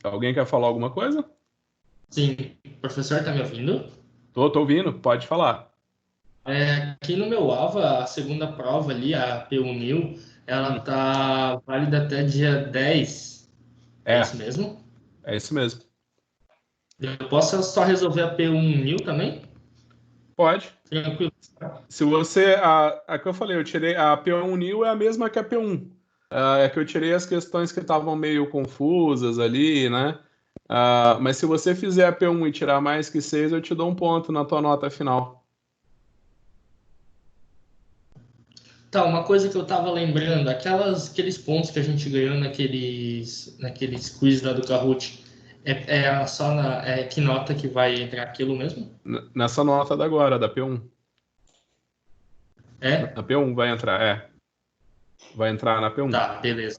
Alguém quer falar alguma coisa? Sim, o professor tá me ouvindo? Tô ouvindo, pode falar. Aqui no meu AVA, a segunda prova ali, a P1.000, ela Hum, tá válida até dia 10. É é, isso mesmo? é isso mesmo. Eu posso só resolver a P1.000 também? Pode. Tranquilo. Se você. A que eu falei, eu tirei. A P1 New é a mesma que a P1. É que eu tirei as questões que estavam meio confusas ali, né? Mas se você fizer a P1 e tirar mais que 6, eu te dou um ponto na tua nota final. Tá, uma coisa que eu tava lembrando, aqueles pontos que a gente ganhou naqueles quiz lá do Kahoot, que nota que vai entrar aquilo mesmo? Nessa nota da agora, da P1. É? Na P1 vai entrar, é. Vai entrar na P1. Tá, beleza.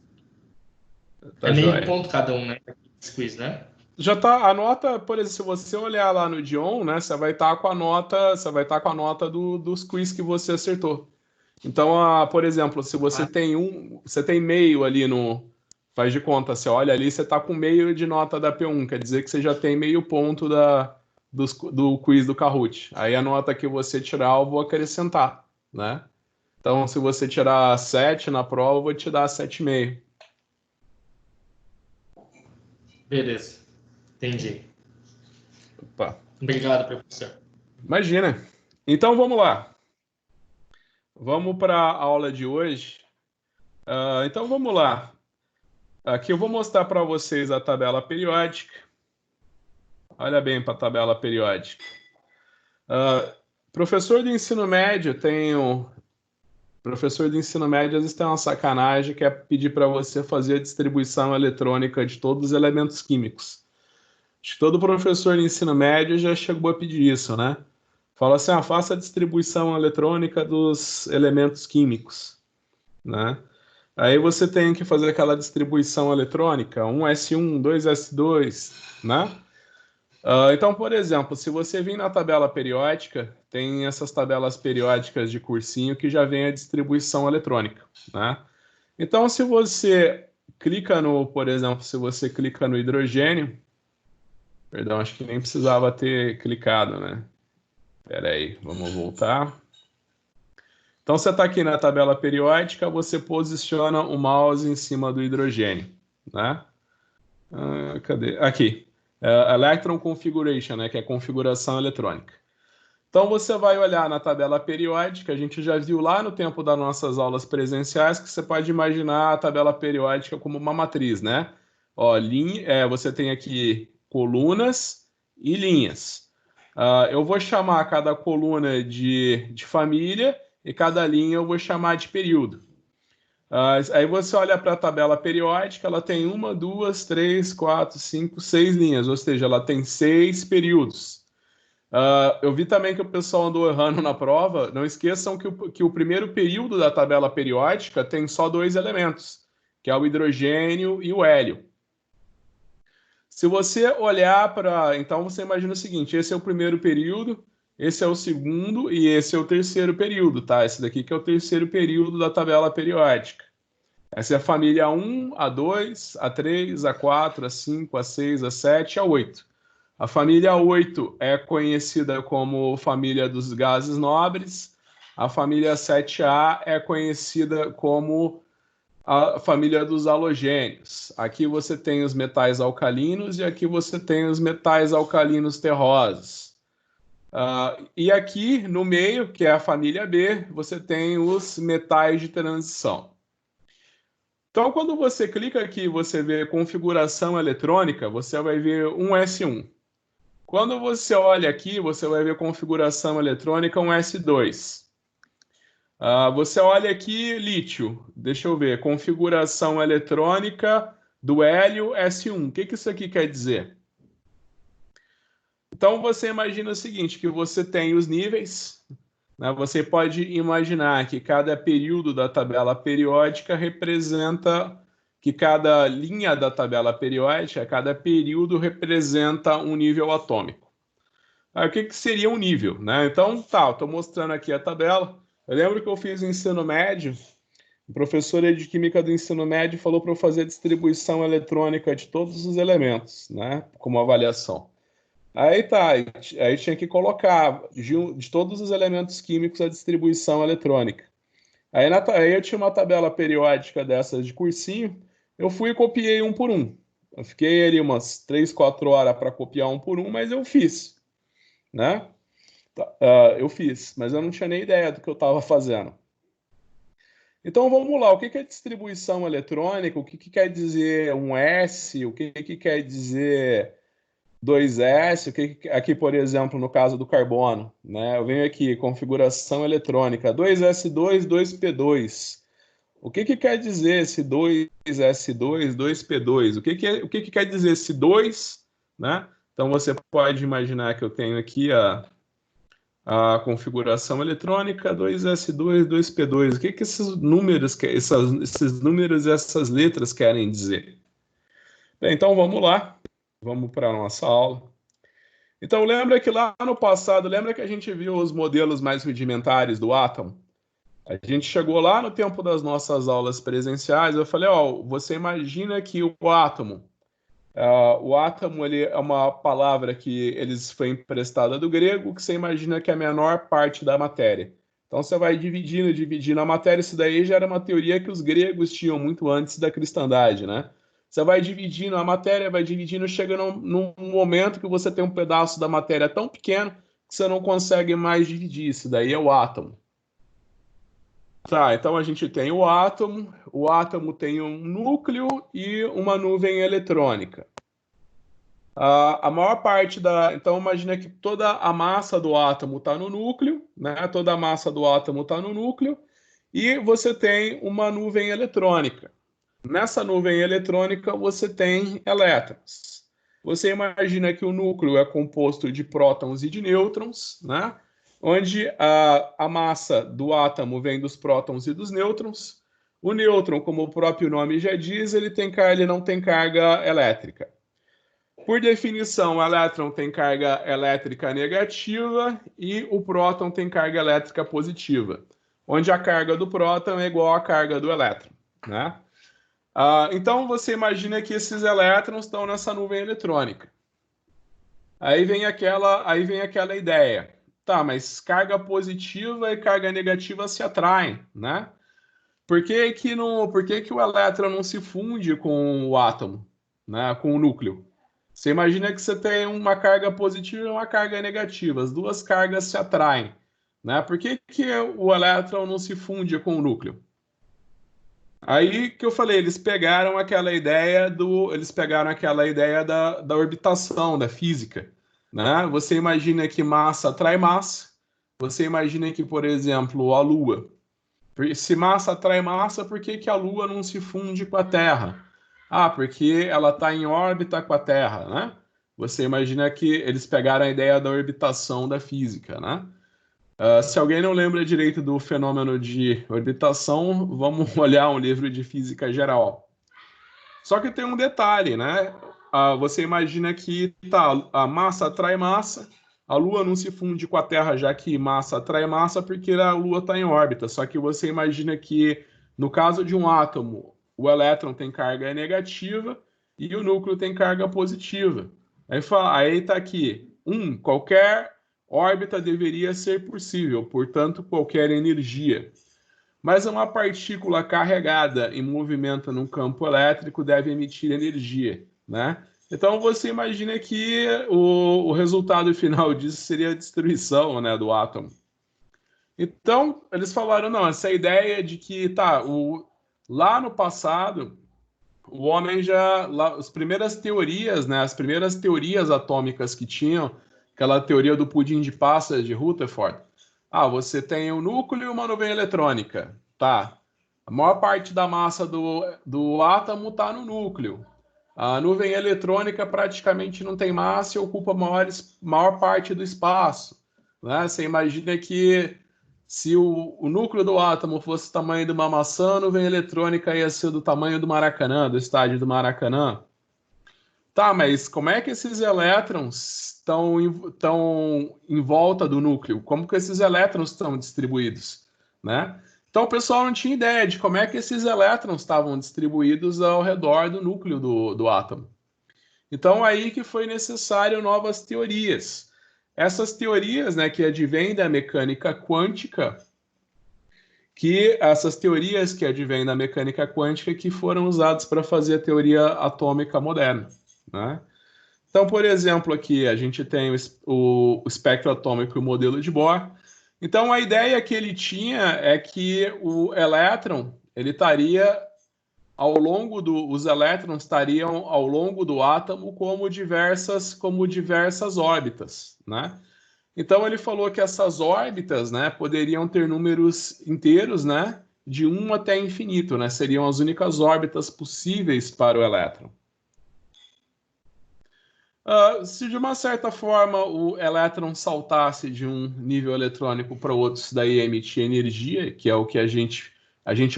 É Tá meio joia. ponto cada um, né? Esse quiz, né? Já tá a nota, por exemplo, se você olhar lá no Dion, né, você vai estar com a nota, você vai estar com a nota dos quiz que você acertou. Então, por exemplo, se você Ah, tem você tem meio ali no, faz de conta, você olha ali, você está com meio de nota da P1, quer dizer que você já tem meio ponto do quiz do Kahoot. Aí a nota que você tirar, eu vou acrescentar, né? Então, se você tirar 7 na prova, eu vou te dar 7,5. beleza. Entendi. Opa, Obrigado, professor. imagina. Então, vamos lá. Vamos para a aula de hoje. Então, vamos lá. Aqui eu vou mostrar para vocês a tabela periódica. Olha bem para a tabela periódica. Ah, professor de ensino médio tem um. Professor de ensino médio, às vezes tem uma sacanagem que é pedir para você fazer a distribuição eletrônica de todos os elementos químicos. Acho que todo professor de ensino médio já chegou a pedir isso, né? Fala assim, faça a distribuição eletrônica dos elementos químicos, né? Aí você tem que fazer aquela distribuição eletrônica, 1s1, 2s2, né? Então, por exemplo, se você vir na tabela periódica, tem essas tabelas periódicas de cursinho que já vem a distribuição eletrônica, né? Então, se você clica no, por exemplo, se você clica no hidrogênio, perdão, acho que nem precisava ter clicado, né? Espera aí, vamos voltar. Então, você está aqui na tabela periódica, você posiciona o mouse em cima do hidrogênio, né? Cadê? Aqui. Electron Configuration, né? Que é configuração eletrônica. Então, você vai olhar na tabela periódica, a gente já viu lá no tempo das nossas aulas presenciais que você pode imaginar a tabela periódica como uma matriz, né? Ó, você tem aqui colunas e linhas. Eu vou chamar cada coluna de família e cada linha eu vou chamar de período. Aí você olha para a tabela periódica, ela tem uma, duas, três, quatro, cinco, seis linhas, ou seja, ela tem seis períodos. Eu vi também que o pessoal andou errando na prova. Não esqueçam que o primeiro período da tabela periódica tem só dois elementos, que é o hidrogênio e o hélio. Se você olhar para. Então você imagina o seguinte: esse é o primeiro período, esse é o segundo e esse é o terceiro período, tá? Esse daqui que é o terceiro período da tabela periódica. Essa é a família A1, A2, A3, A4, A5, A6, A7, A8. A família 8 é conhecida como família dos gases nobres. A família 7A é conhecida como a família dos halogênios. Aqui você tem os metais alcalinos e aqui você tem os metais alcalinos terrosos. E aqui no meio, que é a família B, você tem os metais de transição. Então, quando você clica aqui, você vê configuração eletrônica, você vai ver um S1. Quando você olha aqui, você vai ver configuração eletrônica um S2. Você olha aqui, lítio. Deixa eu ver, configuração eletrônica do hélio S1. O que que isso aqui quer dizer? Então, você imagina o seguinte, que você tem os níveis, né? Você pode imaginar que cada período da tabela periódica representa que cada linha da tabela periódica, cada período representa um nível atômico. Aí, o que que seria um nível, né? Então, tá, eu estou mostrando aqui a tabela. Eu lembro que eu fiz o ensino médio A professora de Química do ensino médio falou para eu fazer a distribuição eletrônica de todos os elementos, né? Como avaliação. Aí tá, aí tinha que colocar de todos os elementos químicos a distribuição eletrônica. Aí eu tinha uma tabela periódica dessas de cursinho, eu fui e copiei um por um. Eu fiquei ali umas 3, 4 horas para copiar um por um, mas eu fiz, né? Eu fiz, mas eu não tinha nem ideia do que eu estava fazendo. Então vamos lá, o que é distribuição eletrônica? O que quer dizer um S? O que quer dizer 2S? Aqui, por exemplo, no caso do carbono, né? Eu venho aqui, configuração eletrônica, 2S2, 2P2. O que quer dizer esse 2S2, 2P2? O que quer dizer esse 2, né? Então você pode imaginar que eu tenho aqui a configuração eletrônica 2S2, 2P2. O que esses números, esses números e essas letras querem dizer? Bem, então vamos lá, vamos para a nossa aula. Então lembra que lá no passado, lembra que a gente viu os modelos mais rudimentares do átomo? A gente chegou lá no tempo das nossas aulas presenciais, eu falei, ó, você imagina que o átomo ele é uma palavra que eles foi emprestada do grego, que você imagina que é a menor parte da matéria. Então você vai dividindo a matéria, isso daí já era uma teoria que os gregos tinham muito antes da cristandade, né? Você vai dividindo a matéria, vai dividindo, chega num momento que você tem um pedaço da matéria tão pequeno que você não consegue mais dividir, isso daí é o átomo. Tá, então a gente tem o átomo tem um núcleo e uma nuvem eletrônica. A maior parte Então, imagina que toda a massa do átomo está no núcleo, né? Toda a massa do átomo está no núcleo, e você tem uma nuvem eletrônica. Nessa nuvem eletrônica, você tem elétrons. Você imagina que o núcleo é composto de prótons e de nêutrons, né? Onde a massa do átomo vem dos prótons e dos nêutrons. O nêutron, como o próprio nome já diz, ele não tem carga elétrica. Por definição, o elétron tem carga elétrica negativa e o próton tem carga elétrica positiva, onde a carga do próton é igual à carga do elétron, né? Então você imagina que esses elétrons estão nessa nuvem eletrônica. Aí vem aquela ideia. Tá, mas carga positiva e carga negativa se atraem, né? Por que que o elétron não se funde com o átomo, né? Com o núcleo? Você imagina que você tem uma carga positiva e uma carga negativa. As duas cargas se atraem, né? Por que o elétron não se funde com o núcleo? Aí que eu falei, eles pegaram aquela ideia da orbitação, da física, né? Você imagina que massa atrai massa. Você imagina que, por exemplo, a Lua. Se massa atrai massa, por que a Lua não se funde com a Terra? Porque ela está em órbita com a Terra, né? Você imagina que eles pegaram a ideia da orbitação da física, né? Se alguém não lembra direito do fenômeno de orbitação, vamos olhar um livro de física geral. Só que tem um detalhe, né? Você imagina que a massa atrai massa, a Lua não se funde com a Terra, já que massa atrai massa, porque a Lua está em órbita. Só que você imagina que, no caso de um átomo, o elétron tem carga negativa e o núcleo tem carga positiva. Aí está aqui, qualquer órbita deveria ser possível, portanto, qualquer energia. Mas uma partícula carregada em movimento num campo elétrico deve emitir energia, né? Então você imagina que o resultado final disso seria a destruição, né, do átomo. Então eles falaram, não, essa ideia de que lá no passado o homem as primeiras teorias, né, as primeiras teorias atômicas que tinham, aquela teoria do pudim de passas de Rutherford. Você tem um núcleo e uma nuvem eletrônica. Tá. A maior parte da massa do átomo está no núcleo. A nuvem eletrônica praticamente não tem massa e ocupa a maior parte do espaço, né? Você imagina que se o núcleo do átomo fosse o tamanho de uma maçã, a nuvem eletrônica ia ser do tamanho do Maracanã, do estádio do Maracanã. Tá, mas como é que esses elétrons estão em volta do núcleo? Como que esses elétrons estão distribuídos, né? Então o pessoal não tinha ideia de como é que esses elétrons estavam distribuídos ao redor do núcleo do átomo. Então aí que foi necessário novas teorias. Essas teorias, né, que advêm da mecânica quântica, que foram usadas para fazer a teoria atômica moderna, né? Então, por exemplo, aqui a gente tem o espectro atômico e o modelo de Bohr. Então, a ideia que ele tinha é que o elétron, ele estaria os elétrons estariam ao longo do átomo como diversas órbitas, né? Então, ele falou que essas órbitas, né, poderiam ter números inteiros, né, de 1 até infinito, né? Seriam as únicas órbitas possíveis para o elétron. Se de uma certa forma o elétron saltasse de um nível eletrônico para outro, isso daí emitir energia, que é o que a gente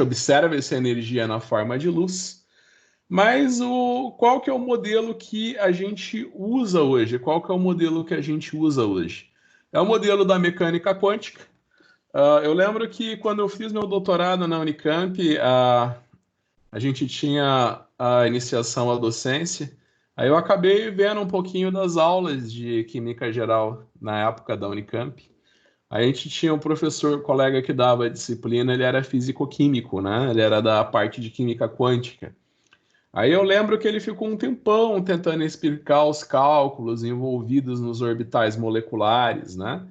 observa essa energia na forma de luz. Mas qual que é o modelo que a gente usa hoje? É o modelo da mecânica quântica. Eu lembro que quando eu fiz meu doutorado na Unicamp, a gente tinha a iniciação à docência. Aí eu acabei vendo um pouquinho das aulas de Química Geral na época da Unicamp. A gente tinha um professor, colega que dava a disciplina, ele era físico-químico, né? Ele era da parte de química quântica. Aí eu lembro que ele ficou um tempão tentando explicar os cálculos envolvidos nos orbitais moleculares, né?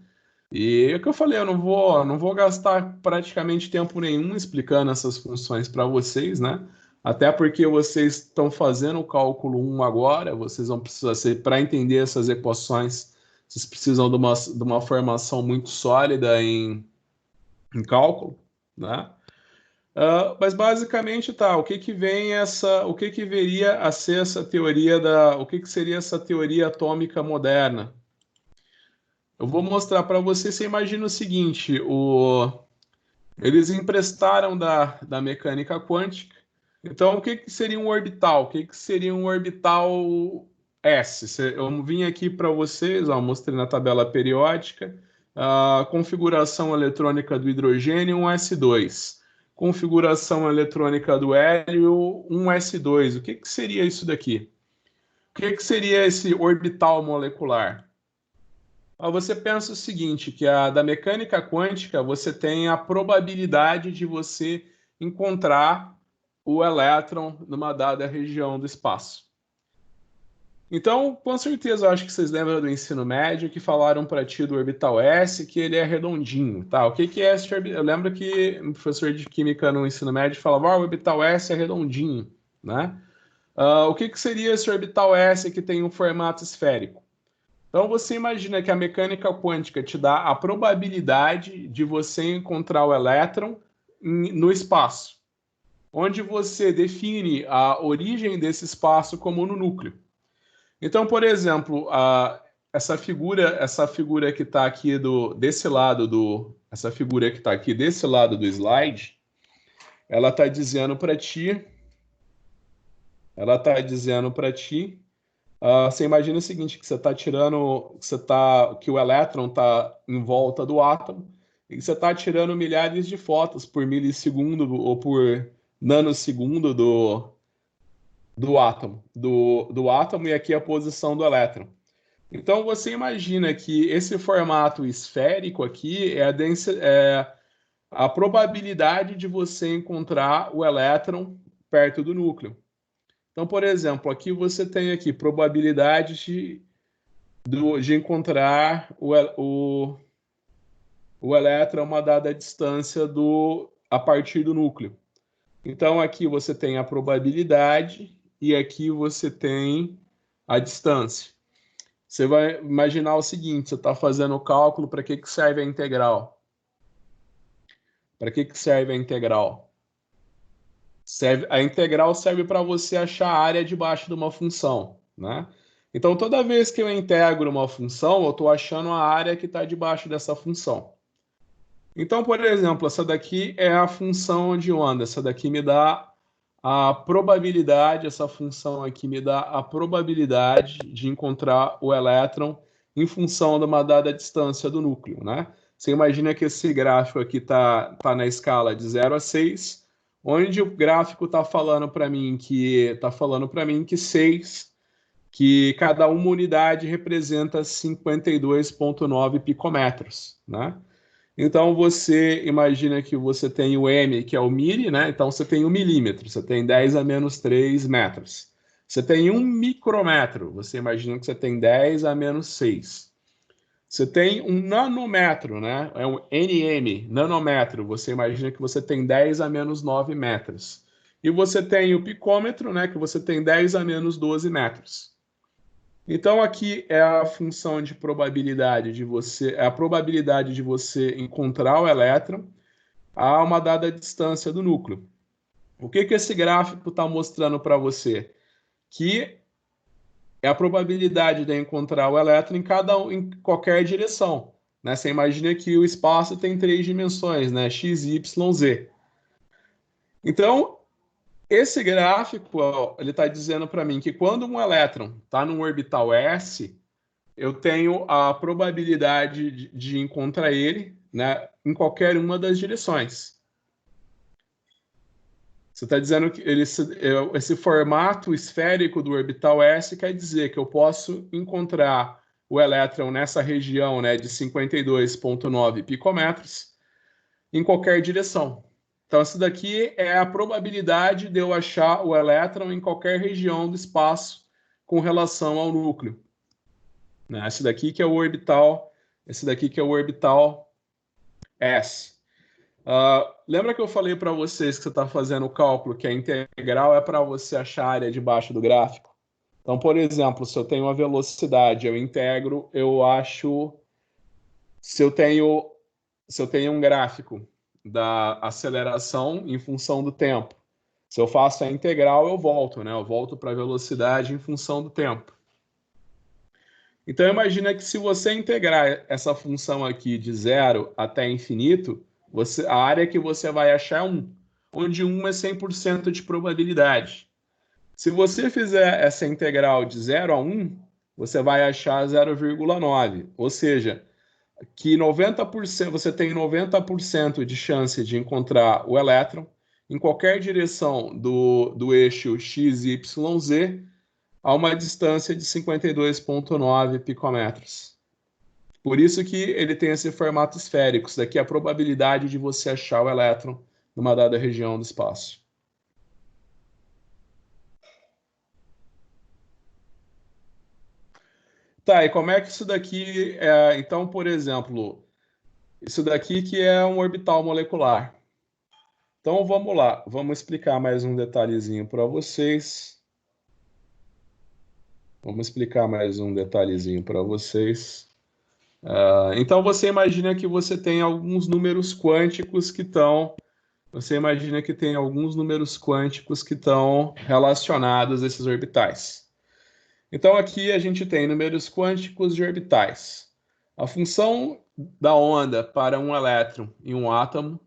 E é o que eu falei, eu não vou gastar praticamente tempo nenhum explicando essas funções para vocês, né? Até porque vocês estão fazendo o cálculo 1 agora, vocês vão precisar, para entender essas equações, vocês precisam de uma formação muito sólida em cálculo, né? Mas basicamente tá, o que viria a ser essa teoria o que seria essa teoria atômica moderna? Eu vou mostrar para você, você imagina o seguinte, eles emprestaram da mecânica quântica. Então, o que seria um orbital? O que seria um orbital S? Eu vim aqui para vocês, mostrei na tabela periódica, a configuração eletrônica do hidrogênio, um S2. Configuração eletrônica do hélio, um S2. O que seria isso daqui? O que seria esse orbital molecular? Você pensa o seguinte, que da mecânica quântica você tem a probabilidade de você encontrar o elétron numa dada região do espaço. Então, com certeza, eu acho que vocês lembram do ensino médio que falaram para ti do orbital S, que ele é redondinho, tá? O que é esse orbital? Eu lembro que um professor de química no ensino médio falava, o orbital S é redondinho, né? O que seria esse orbital S que tem um formato esférico? Então, você imagina que a mecânica quântica te dá a probabilidade de você encontrar o elétron no espaço, onde você define a origem desse espaço como no núcleo. Então, por exemplo, essa figura que está aqui desse lado do slide, ela está dizendo para ti, você imagina o seguinte, que você está tirando, que o elétron está em volta do átomo, e você está tirando milhares de fotos por milissegundo ou por nanosegundo do átomo, e aqui a posição do elétron. Então você imagina que esse formato esférico aqui é a probabilidade de você encontrar o elétron perto do núcleo. Então, por exemplo, aqui você tem aqui probabilidade de encontrar o elétron a uma dada distância a partir do núcleo. Então, aqui você tem a probabilidade e aqui você tem a distância. Você vai imaginar o seguinte, você está fazendo o cálculo, para que serve a integral? Para que serve a integral? A integral serve para você achar a área debaixo de uma função, né? Então, toda vez que eu integro uma função, eu estou achando a área que está debaixo dessa função. Então, por exemplo, essa daqui é a função de onda. Essa daqui me dá a probabilidade, essa função aqui me dá a probabilidade de encontrar o elétron em função de uma dada distância do núcleo, né? Você imagina que esse gráfico aqui tá na escala de 0 a 6, onde o gráfico está falando para mim que 6, que cada uma unidade representa 52,9 picometros, né? Então você imagina que você tem o m, que é o mili, né? Então você tem 1 milímetro, você tem 10 a menos 3 metros. Você tem 1 micrômetro, você imagina que você tem 10 a menos 6. Você tem um nanômetro, né? É um nm, nanômetro, você imagina que você tem 10 a menos 9 metros. E você tem o picômetro, né? Que você tem 10 a menos 12 metros. Então aqui é a função de probabilidade de você, é a probabilidade de você encontrar o elétron a uma dada distância do núcleo. O que esse gráfico está mostrando para você? Que é a probabilidade de encontrar o elétron em qualquer direção, né? Você imagina que o espaço tem 3 dimensões, né? X, Y, Z. Então, esse gráfico, ó, ele está dizendo para mim que quando um elétron está num orbital S, eu tenho a probabilidade de encontrar ele, né, em qualquer uma das direções. Você está dizendo que esse formato esférico do orbital S quer dizer que eu posso encontrar o elétron nessa região, né, de 52,9 picometros em qualquer direção. Então, isso daqui é a probabilidade de eu achar o elétron em qualquer região do espaço com relação ao núcleo. Né? Esse daqui que é o orbital S. Lembra que eu falei para vocês que você está fazendo o cálculo que a integral é para você achar a área debaixo do gráfico? Então, por exemplo, se eu tenho uma velocidade, eu integro, eu acho... Se eu tenho um gráfico da aceleração em função do tempo, se eu faço a integral, eu volto, né? Eu volto para a velocidade em função do tempo. Então, imagina que se você integrar essa função aqui de 0 até infinito, a área que você vai achar é 1, onde 1 é 100% de probabilidade. Se você fizer essa integral de 0 a 1, você vai achar 0,9, ou seja, que 90%, você tem 90% de chance de encontrar o elétron em qualquer direção do eixo x, y, z, a uma distância de 52,9 picometros. Por isso que ele tem esse formato esférico. Isso daqui é a probabilidade de você achar o elétron numa dada região do espaço. Tá, e como é que isso daqui é? Então, por exemplo, isso daqui que é um orbital molecular. Então, vamos lá. Vamos explicar mais um detalhezinho para vocês. Então, você imagina que você tem alguns números quânticos que estão... Você imagina que tem alguns números quânticos que estão relacionados a esses orbitais. Então, aqui a gente tem números quânticos de orbitais. A função da onda para um elétron e um átomo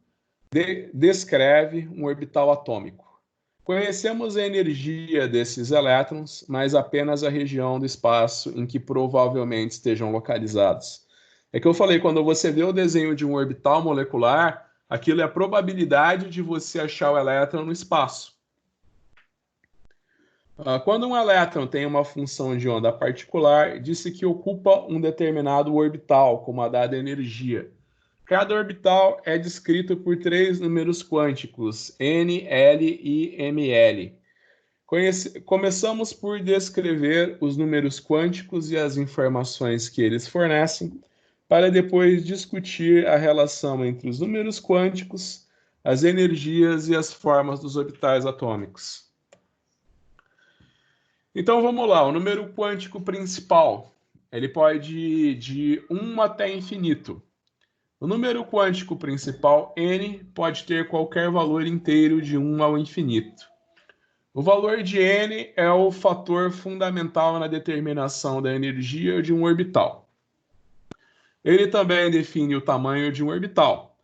descreve um orbital atômico. Conhecemos a energia desses elétrons, mas apenas a região do espaço em que provavelmente estejam localizados. É que eu falei, quando você vê o desenho de um orbital molecular, aquilo é a probabilidade de você achar o elétron no espaço. Quando um elétron tem uma função de onda particular, disse que ocupa um determinado orbital com uma dada energia. Cada orbital é descrito por 3 números quânticos, N, L e ML. Começamos por descrever os números quânticos e as informações que eles fornecem, para depois discutir a relação entre os números quânticos, as energias e as formas dos orbitais atômicos. Então vamos lá, o número quântico principal, ele pode ir de 1 até infinito. O número quântico principal, n, pode ter qualquer valor inteiro de 1 ao infinito. O valor de n é o fator fundamental na determinação da energia de um orbital. Ele também define o tamanho de um orbital.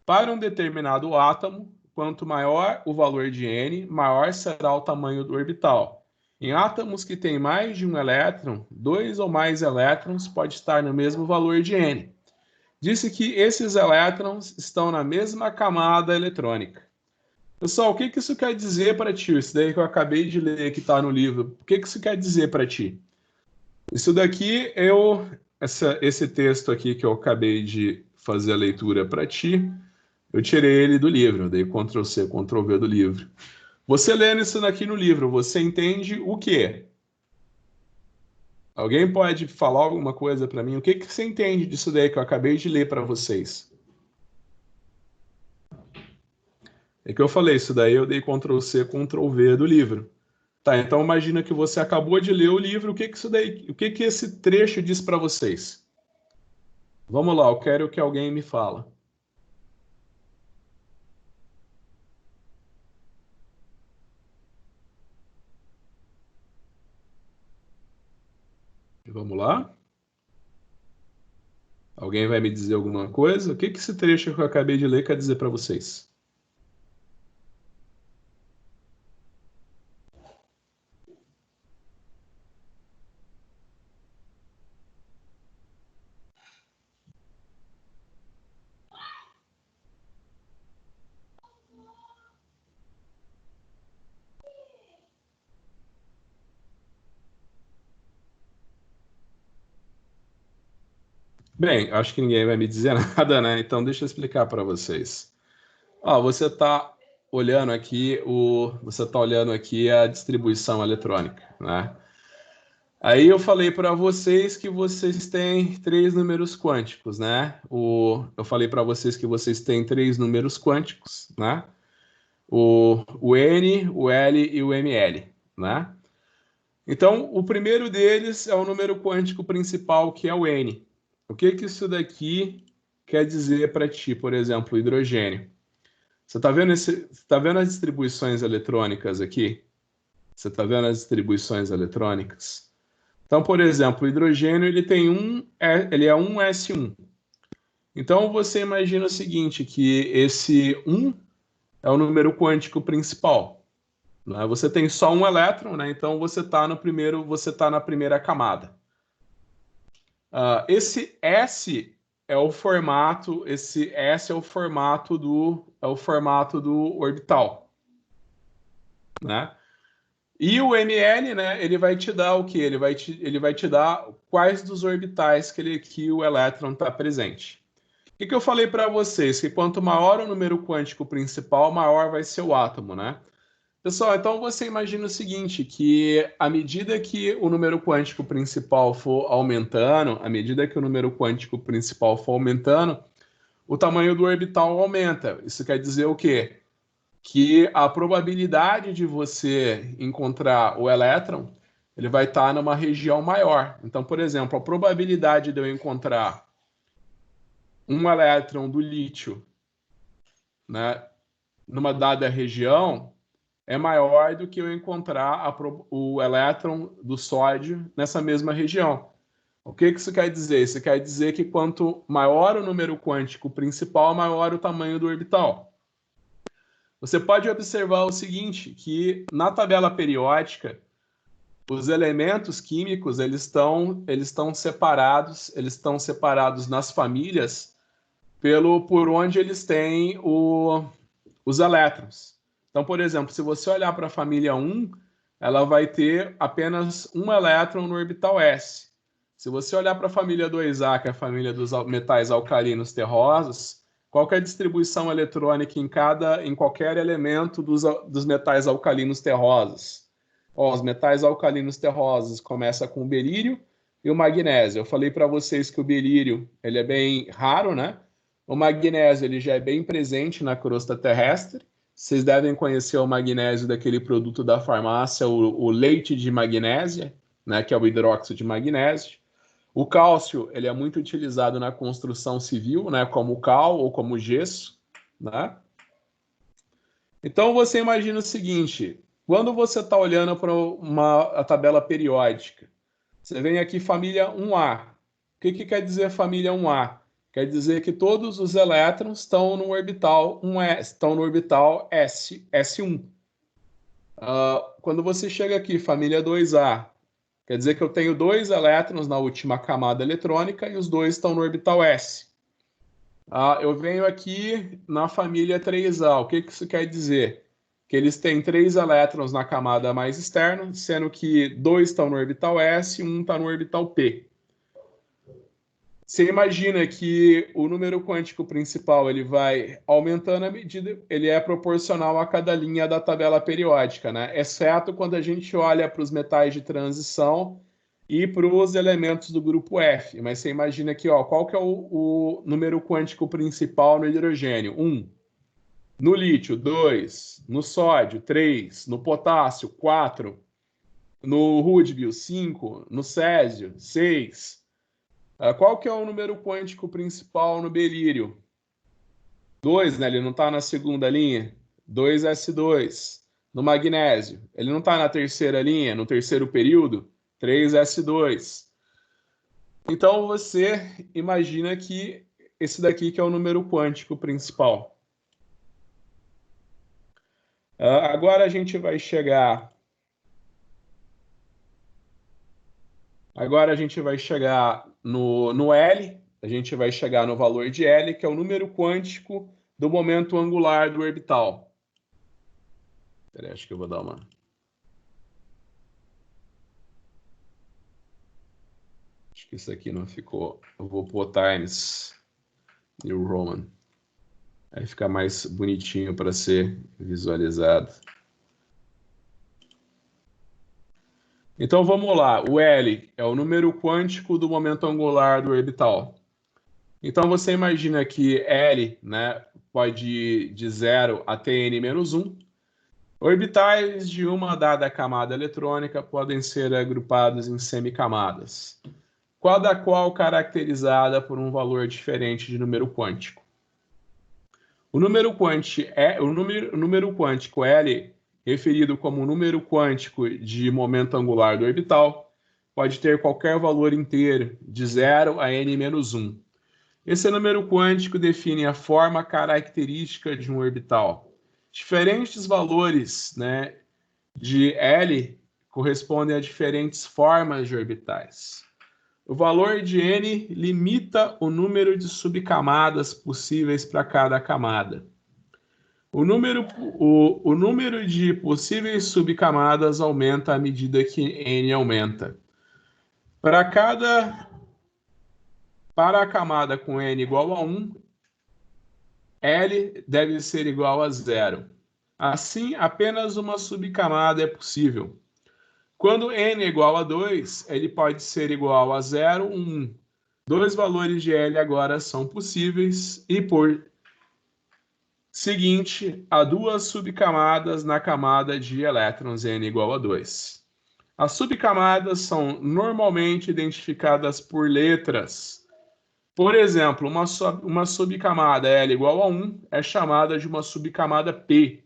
Para um determinado átomo, quanto maior o valor de n, maior será o tamanho do orbital. Em átomos que têm mais de um elétron, 2 ou mais elétrons pode estar no mesmo valor de n. disse que esses elétrons estão na mesma camada eletrônica. Pessoal, o que isso quer dizer para ti? Isso daí que eu acabei de ler que está no livro. O que isso quer dizer para ti? Isso daqui, esse texto aqui que eu acabei de fazer a leitura para ti, eu tirei ele do livro, dei Ctrl+C, Ctrl+V do livro. Você lendo isso daqui no livro, você entende o quê? Alguém pode falar alguma coisa para mim? O que você entende disso daí que eu acabei de ler para vocês? É que eu falei, isso daí eu dei Ctrl+C, Ctrl+V do livro. Tá, então imagina que você acabou de ler o livro, o que esse trecho diz para vocês? Vamos lá, eu quero que alguém me fala. Vamos lá? Alguém vai me dizer alguma coisa? O que esse trecho que eu acabei de ler quer dizer para vocês? Bem, acho que ninguém vai me dizer nada, né? Então deixa eu explicar para vocês. Ó, você está olhando aqui a distribuição eletrônica, né? Aí eu falei para vocês que vocês têm três números quânticos, né? Eu falei para vocês que vocês têm três números quânticos, né? O N, o L e o ML, né? Então, o primeiro deles é o número quântico principal, que é o N. O que isso daqui quer dizer para ti, por exemplo, o hidrogênio? Você está vendo as distribuições eletrônicas aqui? Você está vendo as distribuições eletrônicas? Então, por exemplo, o hidrogênio ele é um S1. Então, você imagina o seguinte, que esse 1 é o número quântico principal. Né? Você tem só um elétron, né? Então você está na primeira camada. Esse S é o formato do orbital, né? E o ML, né, ele vai te dar o quê? Ele vai te dar quais dos orbitais que o elétron está presente. O que eu falei para vocês? Que quanto maior o número quântico principal, maior vai ser o átomo, né? Pessoal, então você imagina o seguinte, que à medida que o número quântico principal for aumentando, o tamanho do orbital aumenta. Isso quer dizer o quê? Que a probabilidade de você encontrar o elétron, ele vai estar numa região maior. Então, por exemplo, a probabilidade de eu encontrar um elétron do lítio, né, numa dada região é maior do que eu encontrar o elétron do sódio nessa mesma região. O que isso quer dizer? Isso quer dizer que quanto maior o número quântico principal, maior o tamanho do orbital. Você pode observar o seguinte, que na tabela periódica, os elementos químicos eles estão separados nas famílias por onde eles têm os elétrons. Então, por exemplo, se você olhar para a família 1, ela vai ter apenas um elétron no orbital S. Se você olhar para a família 2A, que é a família dos metais alcalinos terrosos, qual que é a distribuição eletrônica em qualquer elemento dos metais alcalinos terrosos? Ó, os metais alcalinos terrosos começam com o berílio e o magnésio. Eu falei para vocês que o berílio ele é bem raro, né? O magnésio ele já é bem presente na crosta terrestre. Vocês devem conhecer o magnésio daquele produto da farmácia, o leite de magnésia, né, que é o hidróxido de magnésio. O cálcio ele é muito utilizado na construção civil, né, como cal ou como gesso, né? Então você imagina o seguinte: quando você está olhando para a tabela periódica, você vem aqui família 1A. O que quer dizer família 1A? Quer dizer que todos os elétrons estão no orbital S1. Quando você chega aqui, família 2A, quer dizer que eu tenho dois elétrons na última camada eletrônica e os dois estão no orbital S. Eu venho aqui na família 3A. O que isso quer dizer? Que eles têm 3 elétrons na camada mais externa, sendo que 2 estão no orbital S e 1 está no orbital P. Você imagina que o número quântico principal ele vai aumentando à medida, ele é proporcional a cada linha da tabela periódica, né? Exceto quando a gente olha para os metais de transição e para os elementos do grupo F. Mas você imagina aqui, ó, qual que é o número quântico principal no hidrogênio? 1. No lítio, 2. No sódio, 3. No potássio, 4. No rúbio, 5. No césio, 6. Qual que é o número quântico principal no berílio? 2, né? Ele não está na segunda linha. 2s2. No magnésio, ele não está na terceira linha, no terceiro período? 3s2. Então, você imagina que esse daqui que é o número quântico principal. Agora a gente vai chegar... Agora a gente vai chegar no L, a gente vai chegar no valor de L, que é o número quântico do momento angular do orbital. Espera aí, acho que eu vou dar uma... Acho que isso aqui não ficou... Eu vou pôr Times New Roman. Aí fica mais bonitinho para ser visualizado. Então vamos lá, o L é o número quântico do momento angular do orbital. Então você imagina que L, né, pode ir de 0 até n-1. Orbitais de uma dada camada eletrônica podem ser agrupados em semicamadas, cada qual caracterizada por um valor diferente de número quântico. O número quântico L, referido como número quântico de momento angular do orbital, pode ter qualquer valor inteiro, de 0 a n-1. Esse número quântico define a forma característica de um orbital. Diferentes valores, né, de L correspondem a diferentes formas de orbitais. O valor de N limita o número de subcamadas possíveis para cada camada. O número de possíveis subcamadas aumenta à medida que N aumenta. Para a camada com N igual a 1, L deve ser igual a 0. Assim, apenas uma subcamada é possível. Quando n é igual a 2, ele pode ser igual a 0, 1. Dois valores de L agora são possíveis e, por seguinte, há duas subcamadas na camada de elétrons n igual a 2. As subcamadas são normalmente identificadas por letras. Por exemplo, uma subcamada L igual a 1 é chamada de uma subcamada P.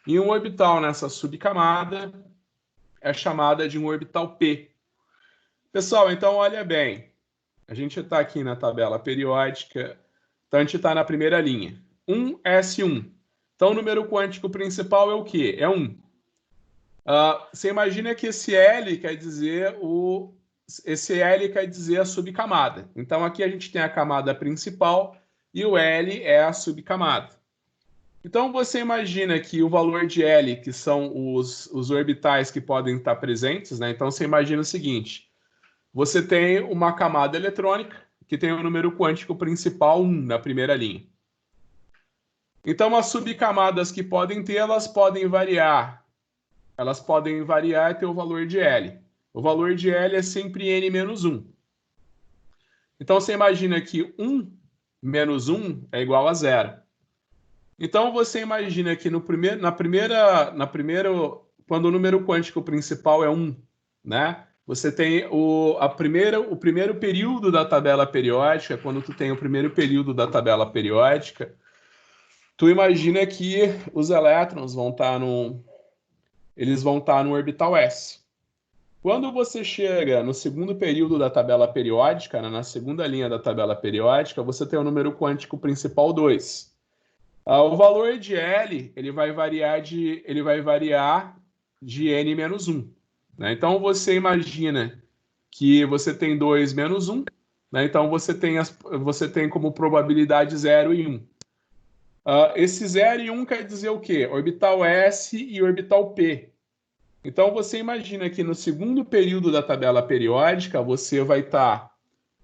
E um orbital nessa subcamada é chamada de um orbital P. Pessoal, então olha bem. A gente está aqui na tabela periódica, então a gente está na primeira linha. 1s1. Então o número quântico principal é o quê? É 1. Você imagina que esse L quer dizer a subcamada. Então aqui a gente tem a camada principal e o L é a subcamada. Então você imagina que o valor de L, que são os orbitais que podem estar presentes, né? Então você imagina o seguinte: você tem uma camada eletrônica que tem o número quântico principal 1 na primeira linha. Então as subcamadas que podem ter, elas podem variar. Elas podem variar e ter o valor de L. O valor de L é sempre n-1. Então você imagina que 1 menos 1 é igual a 0. Então você imagina que quando o número quântico principal é 1, né? Você tem o primeiro período da tabela periódica. Quando tu tem o primeiro período da tabela periódica, tu imagina que os elétrons vão estar no orbital S. Quando você chega no segundo período da tabela periódica, né, na segunda linha da tabela periódica, você tem o número quântico principal 2. O valor de L ele vai variar de n-1. Né? Então você imagina que você tem 2 menos 1, né? Então, você tem como probabilidade 0 e 1. Esse 0 e 1 quer dizer o quê? Orbital S e orbital P. Então, você imagina que no segundo período da tabela periódica, você vai estar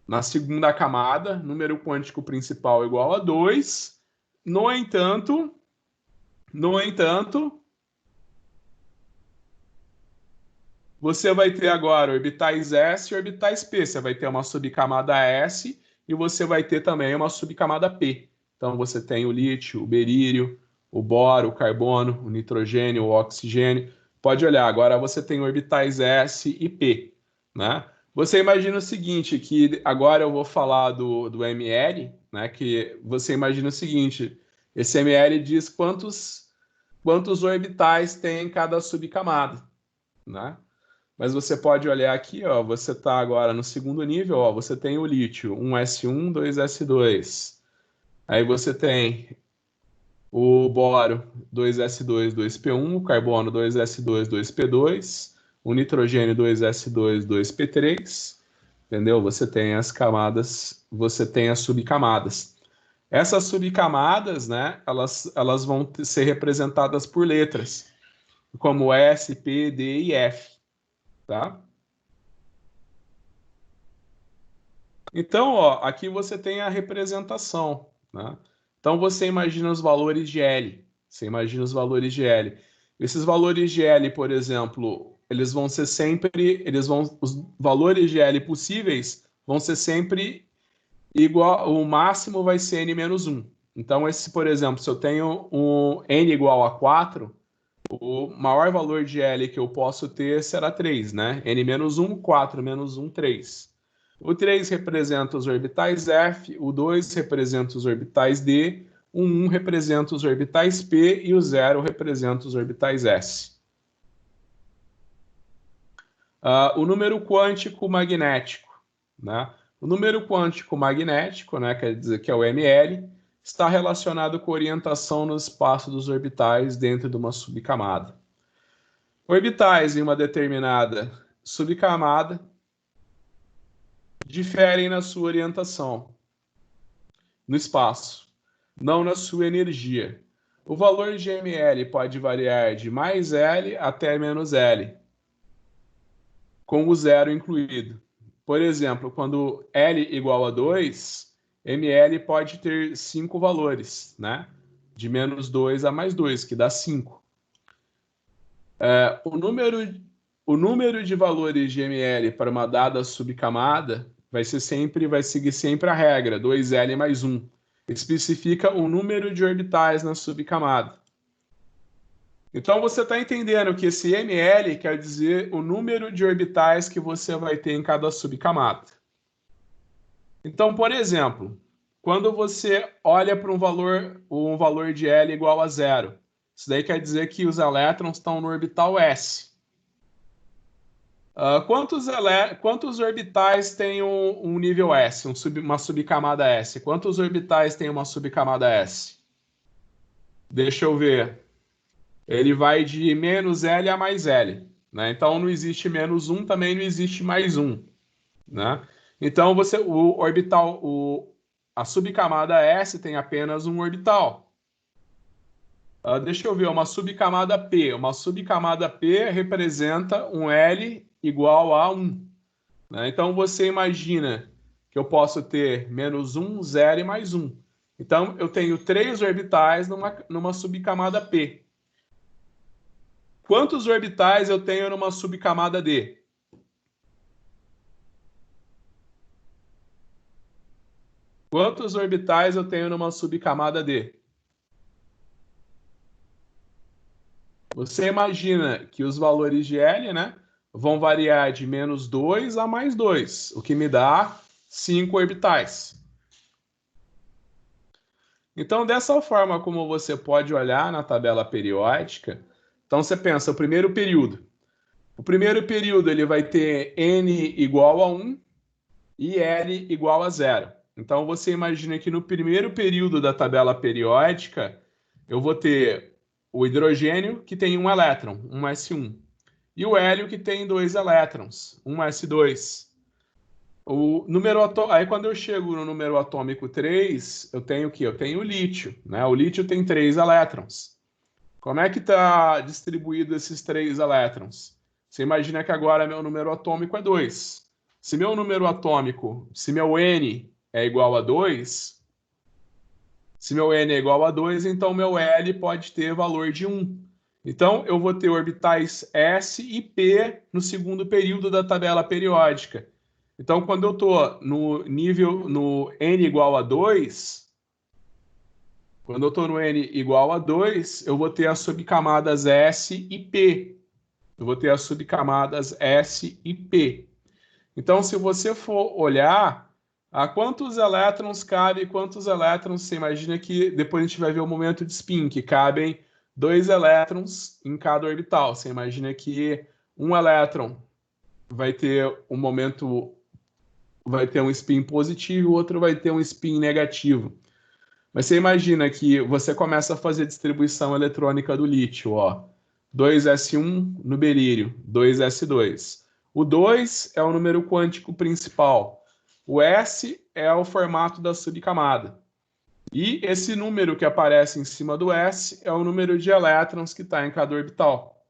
na segunda camada, número quântico principal igual a 2. No entanto, você vai ter agora orbitais S e orbitais P. Você vai ter uma subcamada S e você vai ter também uma subcamada P. Então, você tem o lítio, o berílio, o boro, o carbono, o nitrogênio, o oxigênio. Pode olhar, agora você tem orbitais S e P, né? Você imagina o seguinte, que agora eu vou falar do ML, né? Que você imagina o seguinte, esse ML diz quantos orbitais tem em cada subcamada, né? Mas você pode olhar aqui, ó, você está agora no segundo nível, ó, você tem o lítio, 1s1, 2s2. Aí você tem o boro, 2s2, 2p1, o carbono, 2s2, 2p2, o nitrogênio, 2s2, 2p3, entendeu? Você tem as camadas, você tem as subcamadas. Essas subcamadas, né, elas vão ser representadas por letras, como S, P, D e F, tá? Então, ó, aqui você tem a representação, né? Então, você imagina os valores de L. Você imagina os valores de L. Esses valores de L, por exemplo, eles vão ser sempre, os valores de L possíveis vão ser sempre igual, o máximo vai ser n-1. Então, esse, por exemplo, se eu tenho um n igual a 4, o maior valor de L que eu posso ter será 3, né? n-1, 4, menos 1, 3. O 3 representa os orbitais F, o 2 representa os orbitais D, o 1 representa os orbitais P e o 0 representa os orbitais S. O número quântico magnético, né? O número quântico magnético, né, quer dizer que é o ML, está relacionado com a orientação no espaço dos orbitais dentro de uma subcamada. Orbitais em uma determinada subcamada diferem na sua orientação no espaço, não na sua energia. O valor de ml pode variar de mais L até menos L, com o zero incluído. Por exemplo, quando L igual a 2, ml pode ter 5 valores, né? De menos 2 a mais 2, que dá 5. O número de valores de ml para uma dada subcamada vai seguir sempre a regra, 2L mais 1. Especifica o número de orbitais na subcamada. Então, você está entendendo que esse ml quer dizer o número de orbitais que você vai ter em cada subcamada. Então, por exemplo, quando você olha para um valor de L igual a 0, isso daí quer dizer que os elétrons estão no orbital S. Quantos orbitais tem um nível S, uma subcamada S? Quantos orbitais tem uma subcamada S? Deixa eu ver. Ele vai de menos L a mais L, né? Então não existe menos 1, também não existe mais 1, né? Então a subcamada S tem apenas um orbital. Deixa eu ver, uma subcamada P. Uma subcamada P representa um L igual a 1. Né? Então, você imagina que eu posso ter menos 1, 0 e mais 1. Então, eu tenho 3 orbitais numa subcamada P. Quantos orbitais eu tenho numa subcamada D? Quantos orbitais eu tenho numa subcamada D? Você imagina que os valores de L, né, vão variar de menos 2 a mais 2, o que me dá 5 orbitais. Então, dessa forma como você pode olhar na tabela periódica, então você pensa, o primeiro período. O primeiro período ele vai ter N igual a 1 e L igual a 0. Então, você imagina que no primeiro período da tabela periódica, eu vou ter o hidrogênio, que tem um elétron, s1, e o hélio, que tem 2 elétrons, s2. Aí quando eu chego no número atômico 3, eu tenho o quê? Eu tenho o lítio, né? O lítio tem 3 elétrons. Como é que está distribuído esses 3 elétrons? Você imagina que agora meu número atômico é 2. Se meu número atômico, se meu N é igual a 2, se meu N é igual a 2, então meu L pode ter valor de 1. Então, eu vou ter orbitais S e P no segundo período da tabela periódica. Então, quando eu estou no nível, no N igual a 2, quando eu estou no N igual a 2, eu vou ter as subcamadas S e P. Eu vou ter as subcamadas S e P. Então, se você for olhar a quantos elétrons cabe, quantos elétrons, você imagina que depois a gente vai ver o momento de spin, que cabem 2 elétrons em cada orbital. Você imagina que um elétron vai ter um momento, vai ter um spin positivo, o outro vai ter um spin negativo. Mas você imagina que você começa a fazer distribuição eletrônica do lítio, ó. 2s1 no berílio, 2s2. O 2 é o número quântico principal. O S é o formato da subcamada. E esse número que aparece em cima do S é o número de elétrons que está em cada orbital.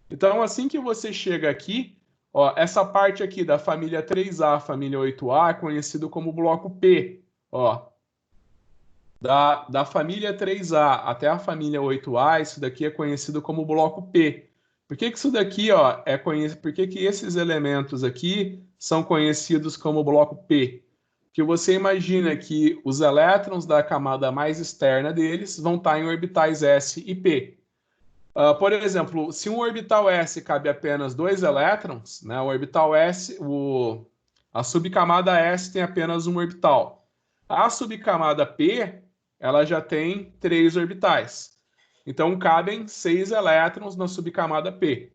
Então, assim que você chega aqui, ó, essa parte aqui da família 3A, família 8A, é conhecido como bloco P. Ó, da família 3A até a família 8A, isso daqui é conhecido como bloco P. Por que isso daqui, ó, é conhecido? Por que esses elementos aqui são conhecidos como bloco P? Porque você imagina que os elétrons da camada mais externa deles vão estar em orbitais S e P. Por exemplo, se um orbital S cabe apenas 2 elétrons, né, o orbital S, a subcamada S tem apenas um orbital. A subcamada P, ela já tem 3 orbitais. Então, cabem 6 elétrons na subcamada P.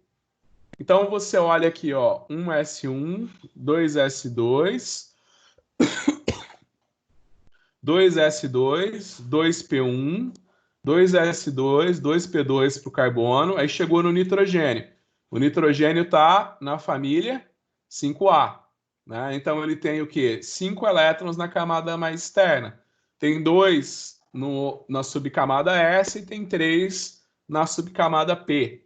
Então, você olha aqui, ó, 1s1, 2s2, 2s2, 2p1, 2s2, 2p2 para o carbono, aí chegou no nitrogênio. O nitrogênio está na família 5A. Né? Então, ele tem o quê? 5 elétrons na camada mais externa. Tem 2 na subcamada S e tem 3 na subcamada P.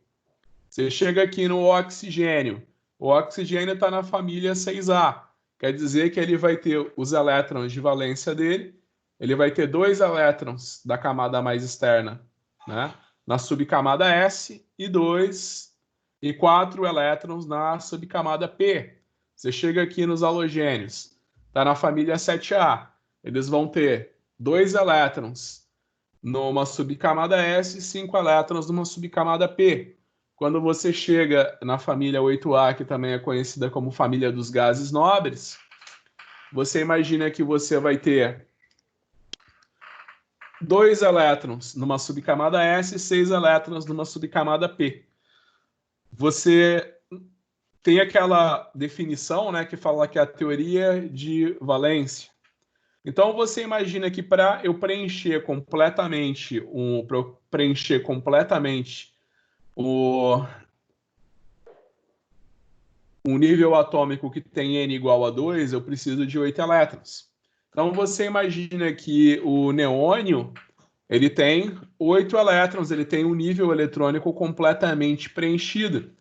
Você chega aqui no oxigênio. O oxigênio está na família 6A. Quer dizer que ele vai ter os elétrons de valência dele. Ele vai ter 2 elétrons da camada mais externa, né? Na subcamada S e 4 elétrons na subcamada P. Você chega aqui nos halogênios. Está na família 7A. Eles vão ter 2 elétrons numa subcamada S e 5 elétrons numa subcamada P. Quando você chega na família 8A, que também é conhecida como família dos gases nobres, você imagina que você vai ter 2 elétrons numa subcamada S e 6 elétrons numa subcamada P. Você tem aquela definição, né, que fala que é a teoria de valência. Então você imagina que para eu preencher completamente o nível atômico que tem N igual a 2, eu preciso de 8 elétrons. Então você imagina que o neônio, ele tem 8 elétrons, ele tem um nível eletrônico completamente preenchido.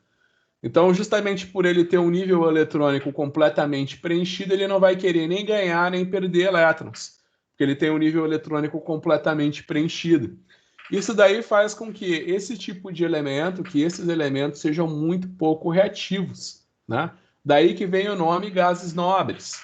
Então, justamente por ele ter um nível eletrônico completamente preenchido, ele não vai querer nem ganhar nem perder elétrons, porque ele tem um nível eletrônico completamente preenchido. Isso daí faz com que esse tipo de elemento, que esses elementos sejam muito pouco reativos, né? Daí que vem o nome gases nobres.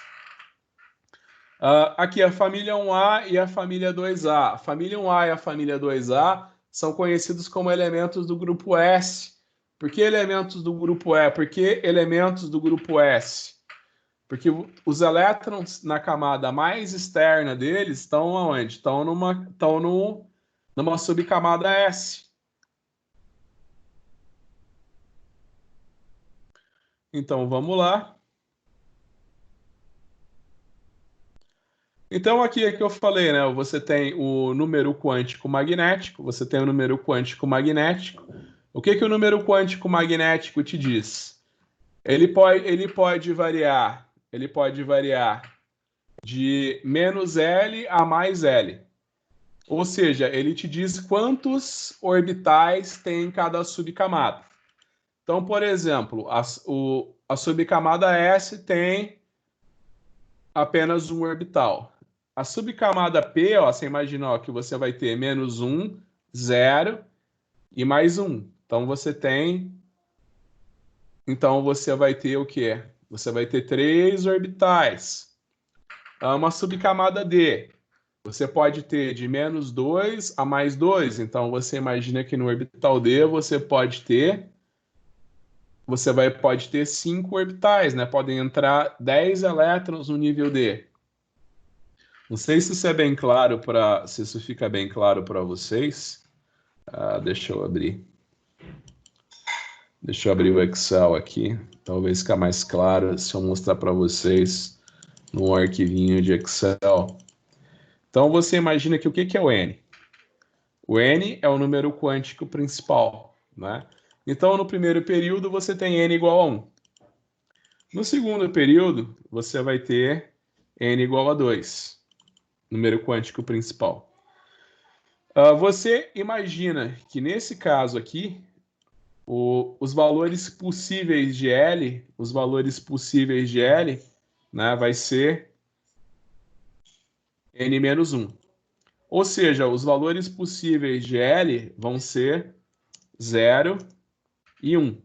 Aqui a família 1A e a família 2A. A família 1A e a família 2A são conhecidos como elementos do grupo S. Por que elementos do grupo E? Por que elementos do grupo S? Porque os elétrons na camada mais externa deles estão onde? Estão numa subcamada S. Então, vamos lá. Então, aqui é que eu falei, né? Você tem o número quântico magnético, você tem o número quântico magnético. O que o número quântico magnético te diz? Ele pode variar ele pode variar de menos L a mais L. Ou seja, ele te diz quantos orbitais tem em cada subcamada. Então, por exemplo, a subcamada S tem apenas um orbital. A subcamada P, ó, você imagina ó, que você vai ter menos 1, 0 e mais 1. Então, você vai ter o quê? Você vai ter 3 orbitais. Uma subcamada D, você pode ter de menos 2 a mais 2. Então, você imagina que no orbital D você pode ter 5 orbitais, né? Podem entrar 10 elétrons no nível D. Não sei se isso é bem claro se isso fica bem claro para vocês. Deixa eu abrir. Deixa eu abrir o Excel aqui. Talvez fique mais claro se eu mostrar para vocês num arquivinho de Excel. Então, você imagina que o que é o N? O N é o número quântico principal, né? Então, no primeiro período, você tem N igual a 1. No segundo período, você vai ter N igual a 2, número quântico principal. Você imagina que, nesse caso aqui, os valores possíveis de L, né, vai ser N menos 1. Ou seja, os valores possíveis de L vão ser 0 e 1.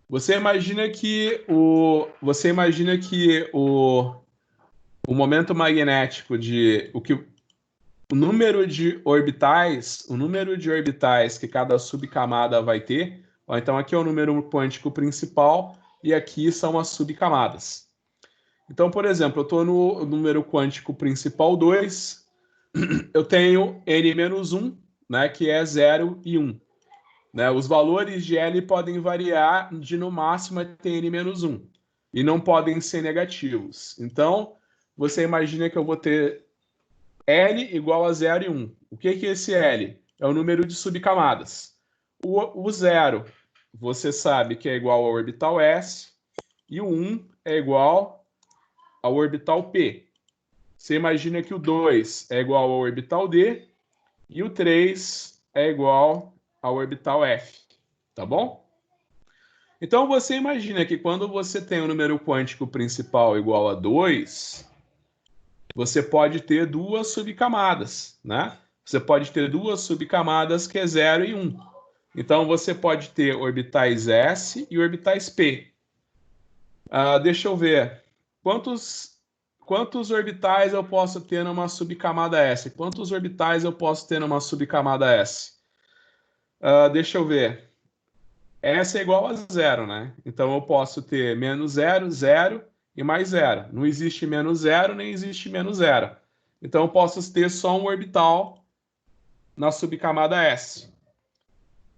Você imagina que o momento magnético o número de orbitais que cada subcamada vai ter. Ó, então aqui é o número quântico principal e aqui são as subcamadas. Então, por exemplo, eu estou no número quântico principal 2, eu tenho N-1, né, que é 0 e 1. Né? Os valores de L podem variar de no máximo até N-1 e não podem ser negativos. Então, você imagina que eu vou ter L igual a 0 e 1. O que é esse L? É o número de subcamadas. O 0, você sabe que é igual ao orbital S, e o 1 é igual ao orbital P. Você imagina que o 2 é igual ao orbital D e o 3 é igual ao orbital F. Tá bom? Então, você imagina que quando você tem o número quântico principal igual a 2, você pode ter duas subcamadas, né? Você pode ter duas subcamadas que é 0 e 1. Então, você pode ter orbitais S e orbitais P. Deixa eu ver. Quantos orbitais eu posso ter numa subcamada S? Quantos orbitais eu posso ter numa subcamada S? Deixa eu ver. S é igual a 0, né? Então, eu posso ter menos 0, 0 e mais 0. Não existe menos 0, nem existe menos 0. Então, eu posso ter só um orbital na subcamada S.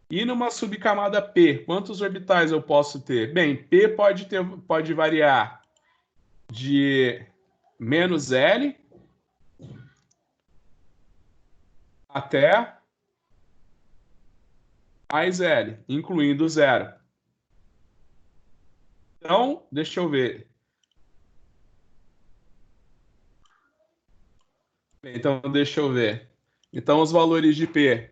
E numa subcamada P, quantos orbitais eu posso ter? Bem, P pode variar de menos L até mais L, incluindo 0. Então, deixa eu ver. Então, deixa eu ver. Então, os valores de P,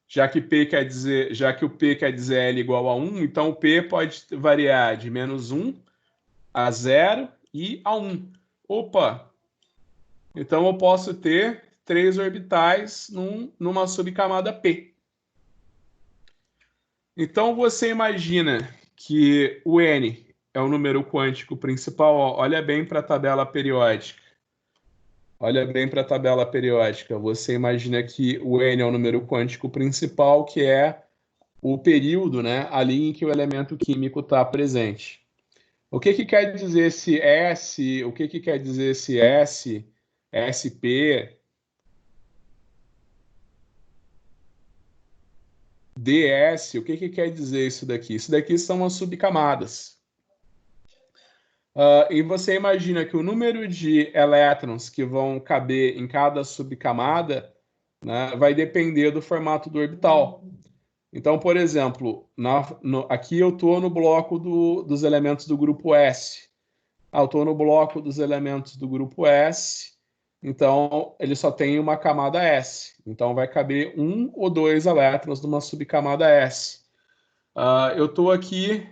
já que o P quer dizer L igual a 1, então o P pode variar de menos 1 a 0 e a 1. Opa! Então, eu posso ter 3 orbitais numa subcamada P. Então, você imagina que o N é o número quântico principal. Olha bem para a tabela periódica. Olha bem para a tabela periódica. Você imagina que o N é o número quântico principal, que é o período, né, ali em que o elemento químico está presente. O que quer dizer esse S? O que quer dizer esse S, SP, DS? O que quer dizer isso daqui? Isso daqui são as subcamadas. E você imagina que o número de elétrons que vão caber em cada subcamada, né, vai depender do formato do orbital. Então, por exemplo, aqui eu estou no bloco dos elementos do grupo S. Eu estou no bloco dos elementos do grupo S, então ele só tem uma camada S. Então vai caber 1 ou 2 elétrons numa subcamada S. Eu estou aqui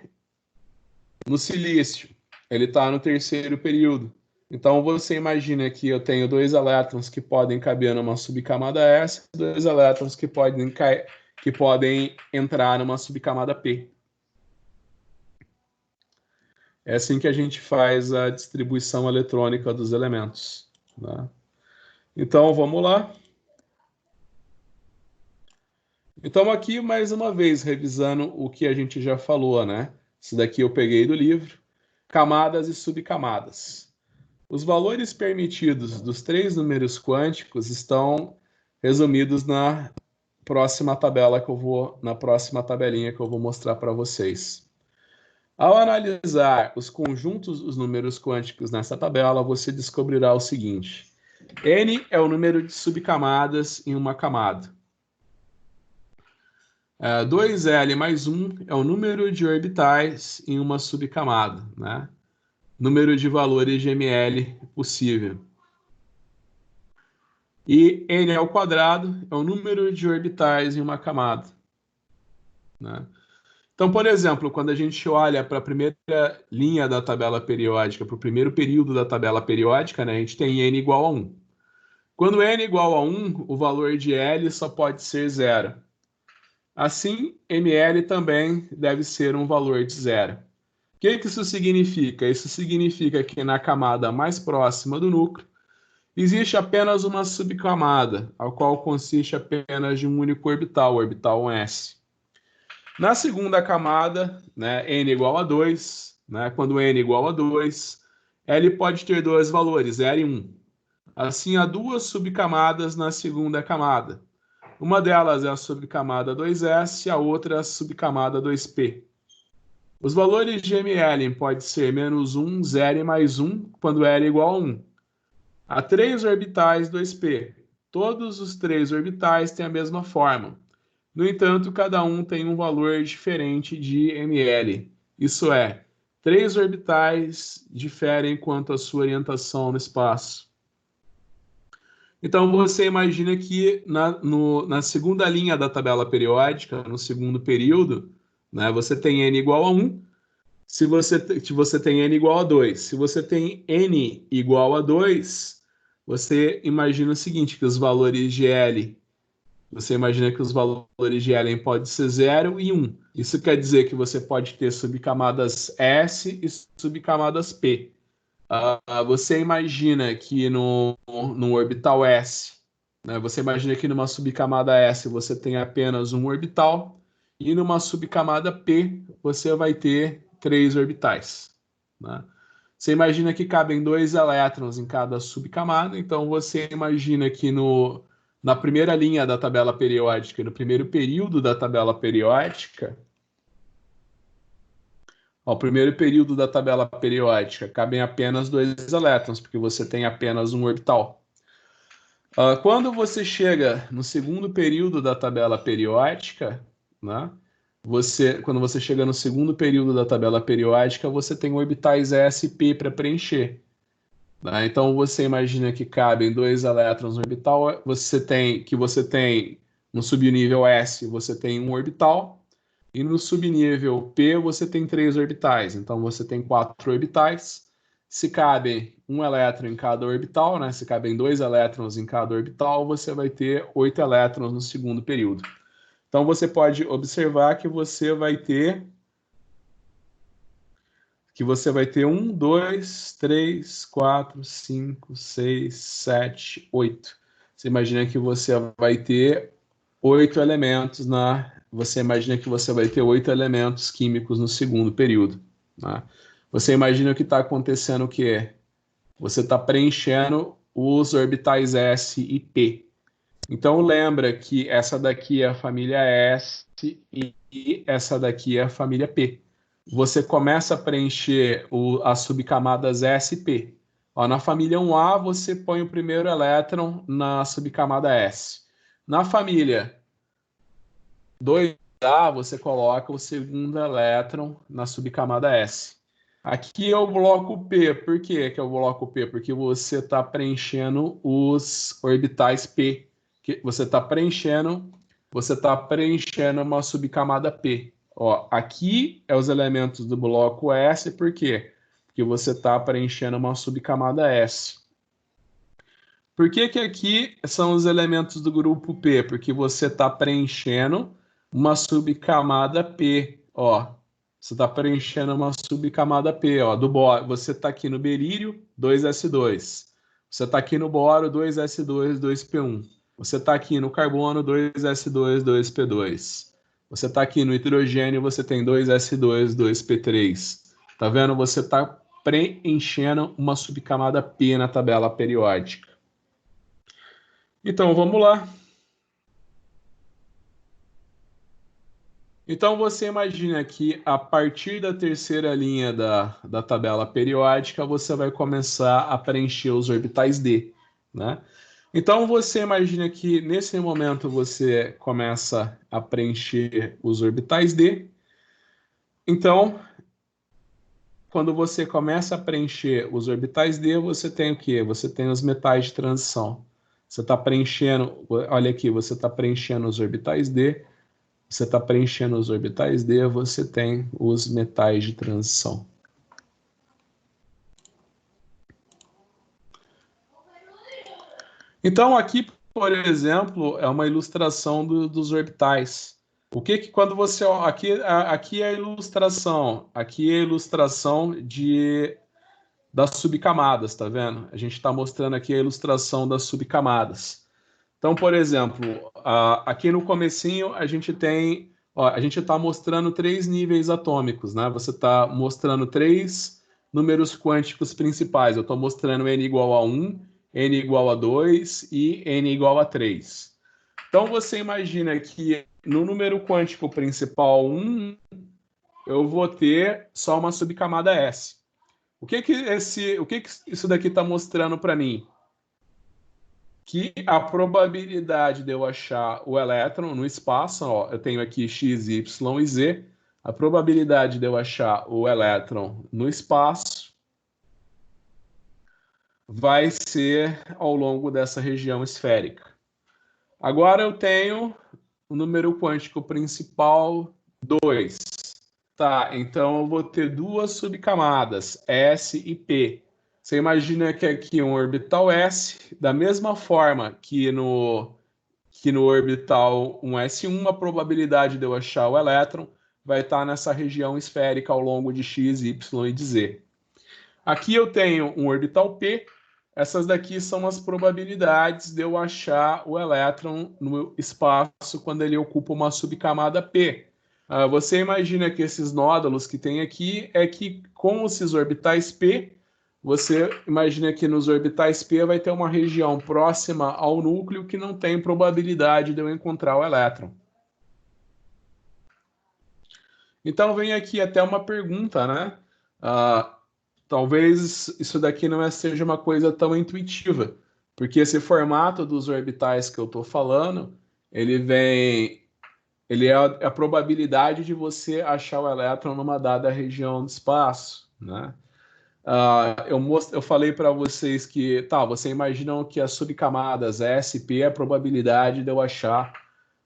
no silício, ele está no terceiro período. Então você imagina que eu tenho 2 elétrons que podem caber numa subcamada S, 2 elétrons que podem entrar numa subcamada P. É assim que a gente faz a distribuição eletrônica dos elementos, né? Então, vamos lá. Então, aqui, mais uma vez, revisando o que a gente já falou, né? Isso daqui eu peguei do livro. Camadas e subcamadas. Os valores permitidos dos 3 números quânticos estão resumidos na próxima tabelinha que eu vou mostrar para vocês. Ao analisar os conjuntos dos números quânticos nessa tabela, você descobrirá o seguinte: N é o número de subcamadas em uma camada. 2L mais 1 é o número de orbitais em uma subcamada, né? Número de valores de ml possível. E N ao quadrado é o número de orbitais em uma camada, né? Então, por exemplo, quando a gente olha para a primeira linha da tabela periódica, para o primeiro período da tabela periódica, né, a gente tem N igual a 1. Quando N igual a 1, o valor de L só pode ser 0. Assim, ML também deve ser um valor de 0. O que isso significa? Isso significa que na camada mais próxima do núcleo, existe apenas uma subcamada, a qual consiste apenas de um único orbital, o orbital 1s. Na segunda camada, né, n igual a 2, né, quando n igual a 2, L pode ter 2 valores, 0 e 1. Assim, há 2 subcamadas na segunda camada. Uma delas é a subcamada 2s, a outra é a subcamada 2p. Os valores de ml podem ser menos 1, 0 e mais 1, quando L é igual a 1. Há 3 orbitais 2p. Todos os 3 orbitais têm a mesma forma. No entanto, cada um tem um valor diferente de ml. Isso é, 3 orbitais diferem quanto à sua orientação no espaço. Então, você imagina que na segunda linha da tabela periódica, no segundo período, né, você tem n igual a 1, se você tem n igual a 2. Se você tem n igual a 2, você imagina o seguinte, que os valores de L, você imagina que os valores de L podem ser 0 e 1. Isso quer dizer que você pode ter subcamadas S e subcamadas P. Você imagina que no orbital S, né, você imagina que numa subcamada S você tem apenas um orbital, e numa subcamada P você vai ter 3 orbitais, né? Você imagina que cabem 2 elétrons em cada subcamada, então você imagina que na primeira linha da tabela periódica, no primeiro período da tabela periódica, ao primeiro período da tabela periódica, cabem apenas 2 elétrons, porque você tem apenas um orbital. Quando você chega no segundo período da tabela periódica, né, quando você chega no segundo período da tabela periódica, você tem orbitais S e P para preencher, né? Então você imagina que cabem 2 elétrons no orbital, você tem no subnível S, você tem um orbital, e no subnível P você tem 3 orbitais, então você tem 4 orbitais. Se cabe um elétron em cada orbital, né? Se cabem 2 elétrons em cada orbital, você vai ter 8 elétrons no segundo período. Então você pode observar que você vai ter 1, 2, 3, 4, 5, 6, 7, 8. Você imagina que você vai ter 8 elementos Você imagina que você vai ter 8 elementos químicos no segundo período, né? Você imagina que está acontecendo o que? Você está preenchendo os orbitais S e P. Então lembra que essa daqui é a família S e essa daqui é a família P. Você começa a preencher as subcamadas S e P. Na família 1A, você põe o primeiro elétron na subcamada S. Na família 2 você coloca o segundo elétron na subcamada S. Aqui é o bloco P. Por que é o bloco P? Porque você está preenchendo os orbitais P. Você está preenchendo uma subcamada P. Ó, aqui é os elementos do bloco S. Por quê? Porque você está preenchendo uma subcamada S. Por que que aqui são os elementos do grupo P? Porque você está preenchendo uma subcamada P, ó. Você está preenchendo uma subcamada P, ó, do boro. Você está aqui no berílio, 2s2. Você está aqui no boro, 2s2, 2p1. Você está aqui no carbono, 2s2, 2p2. Você está aqui no hidrogênio, você tem 2s2, 2p3. Tá vendo? Você está preenchendo uma subcamada P na tabela periódica. Então, vamos lá. Então, você imagina que a partir da terceira linha da tabela periódica, você vai começar a preencher os orbitais D, né? Então, você imagina que nesse momento você começa a preencher os orbitais D. Então, quando você começa a preencher os orbitais D, você tem o quê? Você tem os metais de transição. Você está preenchendo, olha aqui, você está preenchendo os orbitais D. Você está preenchendo os orbitais D, você tem os metais de transição. Então, aqui, por exemplo, é uma ilustração dos orbitais. O que quando você... Aqui é a ilustração. Aqui é a ilustração das subcamadas, tá vendo? A gente está mostrando aqui a ilustração das subcamadas. Então, por exemplo, aqui no comecinho a gente tem... Ó, a gente está mostrando 3 níveis atômicos, né? Você está mostrando 3 números quânticos principais. Eu estou mostrando n igual a 1, n igual a 2 e n igual a 3. Então, você imagina que no número quântico principal 1, eu vou ter só uma subcamada S. O que isso daqui está mostrando para mim? Que a probabilidade de eu achar o elétron no espaço, ó, eu tenho aqui x, y e z, a probabilidade de eu achar o elétron no espaço vai ser ao longo dessa região esférica. Agora eu tenho o número quântico principal 2. Tá, então eu vou ter 2 subcamadas, S e P. Você imagina que aqui um orbital S, da mesma forma que no orbital 1s1, a probabilidade de eu achar o elétron vai estar nessa região esférica ao longo de x, y e de z. Aqui eu tenho um orbital P. Essas daqui são as probabilidades de eu achar o elétron no espaço quando ele ocupa uma subcamada P. Você imagina que esses nódulos que tem aqui é que com esses orbitais P, você imagina que nos orbitais P vai ter uma região próxima ao núcleo que não tem probabilidade de eu encontrar o elétron. Então vem aqui até uma pergunta, né? Talvez isso daqui não seja uma coisa tão intuitiva, porque esse formato dos orbitais que eu estou falando, ele é a probabilidade de você achar o elétron numa dada região do espaço, né? Eu falei para vocês que, você imaginam que as subcamadas S e P é a probabilidade de eu achar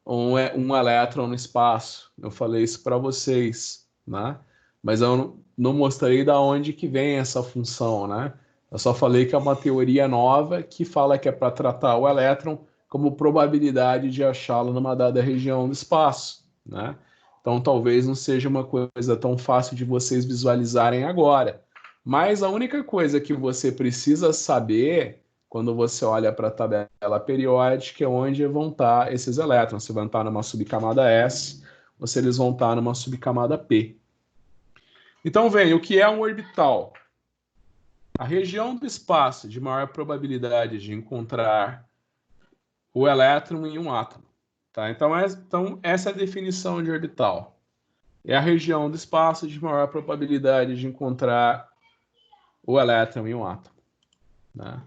um elétron no espaço. Eu falei isso para vocês, né? Mas eu não mostrei da onde que vem essa função, né? Eu só falei que é uma teoria nova que fala que é para tratar o elétron como probabilidade de achá-lo numa dada região do espaço, né? Então talvez não seja uma coisa tão fácil de vocês visualizarem agora. Mas a única coisa que você precisa saber quando você olha para a tabela periódica é onde vão estar esses elétrons. Se vão estar numa subcamada S ou se eles vão estar numa subcamada P. Então, vem, o que é um orbital? A região do espaço de maior probabilidade de encontrar o elétron em um átomo. Tá? Então, essa é a definição de orbital. É a região do espaço de maior probabilidade de encontrar o elétron em um átomo. Né?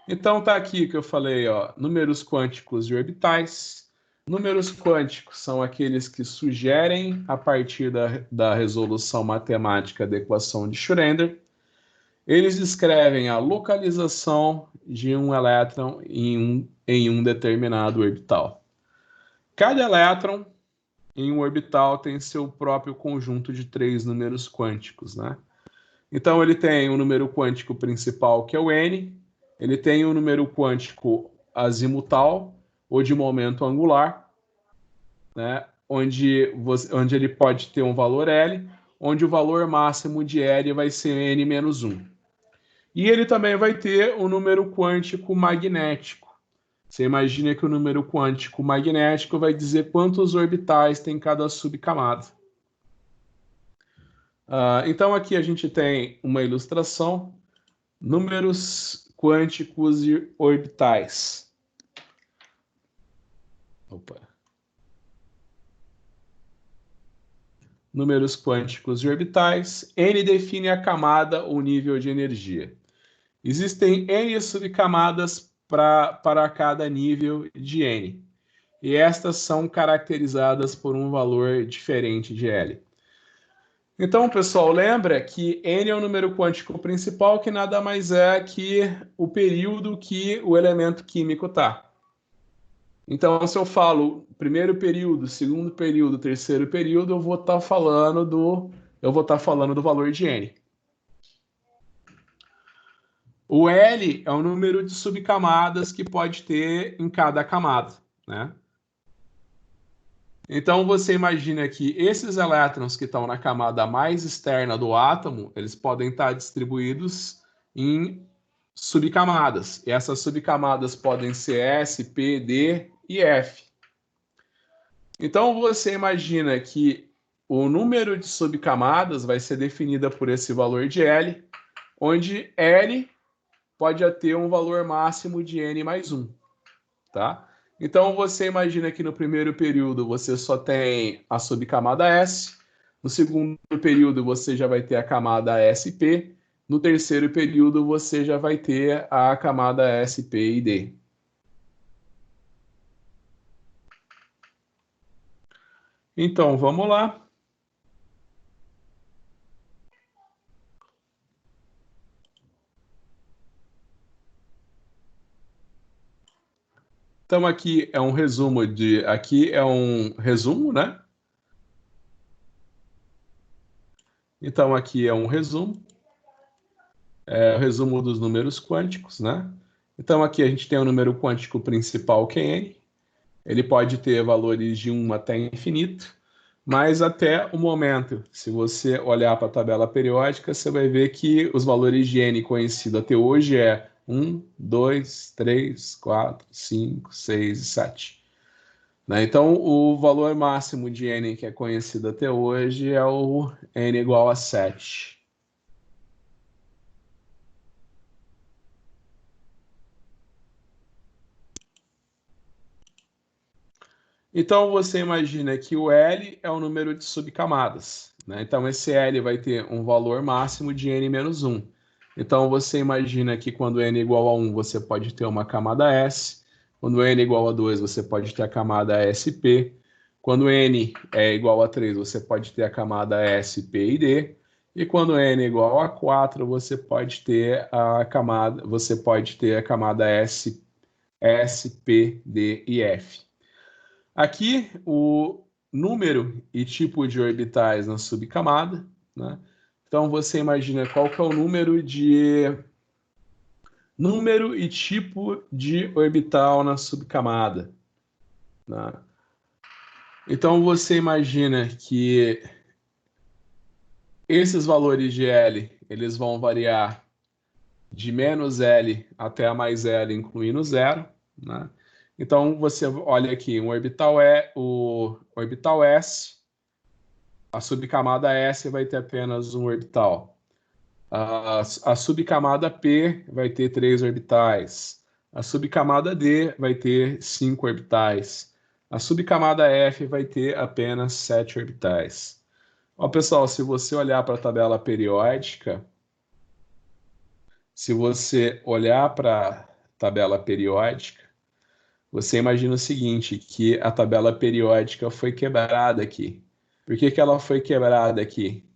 Então, tá aqui que eu falei, ó, números quânticos de orbitais. Números quânticos são aqueles que sugerem, a partir da resolução matemática da equação de Schrödinger, eles descrevem a localização de um elétron em um determinado orbital. Cada elétron em um orbital tem seu próprio conjunto de 3 números quânticos, né? Então, ele tem o número quântico principal, que é o n, ele tem o número quântico azimutal, ou de momento angular, né? onde ele pode ter um valor L, onde o valor máximo de L vai ser n menos 1. E ele também vai ter o número quântico magnético. Você imagina que o número quântico magnético vai dizer quantos orbitais tem cada subcamada. Então, aqui a gente tem uma ilustração, números quânticos e orbitais. Números quânticos e orbitais. N define a camada ou nível de energia. Existem N subcamadas para cada nível de N. E estas são caracterizadas por um valor diferente de L. Então, pessoal, lembra que N é o número quântico principal, que nada mais é que o período que o elemento químico está. Então, se eu falo primeiro período, segundo período, terceiro período, eu vou estar falando do valor de N. O L é o número de subcamadas que pode ter em cada camada, né? Então, você imagina que esses elétrons que estão na camada mais externa do átomo, eles podem estar distribuídos em subcamadas. E essas subcamadas podem ser S, P, D e F. Então, você imagina que o número de subcamadas vai ser definida por esse valor de L, onde L pode ter um valor máximo de N mais 1, tá? Então, você imagina que no primeiro período você só tem a subcamada S, no segundo período você já vai ter a camada SP, no terceiro período você já vai ter a camada SP e D. Então, vamos lá. Então, aqui é um resumo, né? Então, aqui é um resumo. É o resumo dos números quânticos, né? Então, aqui a gente tem o número quântico principal, que é N. Ele pode ter valores de 1 até infinito, mas até o momento, se você olhar para a tabela periódica, você vai ver que os valores de N conhecidos até hoje é 1, 2, 3, 4, 5, 6 e 7. Né? Então, o valor máximo de N que é conhecido até hoje é o N igual a 7. Então, você imagina que o L é o número de subcamadas, né? Então, esse L vai ter um valor máximo de N menos 1. Então, você imagina que quando N é igual a 1, você pode ter uma camada S. Quando N é igual a 2, você pode ter a camada SP. Quando N é igual a 3, você pode ter a camada SP e D. E quando N é igual a 4, você pode ter a camada S, SP, D e F. Aqui, o número e tipo de orbitais na subcamada, né? Então, você imagina qual que é o número e tipo de orbital na subcamada, né? Então, você imagina que esses valores de L, eles vão variar de menos L até a mais L, incluindo zero, né? Então, você olha aqui, o orbital S, a subcamada S vai ter apenas um orbital. A subcamada P vai ter 3 orbitais. A subcamada D vai ter 5 orbitais. A subcamada F vai ter apenas 7 orbitais. Ó, pessoal, se você olhar para a tabela periódica, Você imagina o seguinte, que a tabela periódica foi quebrada aqui. Por que que ela foi quebrada aqui?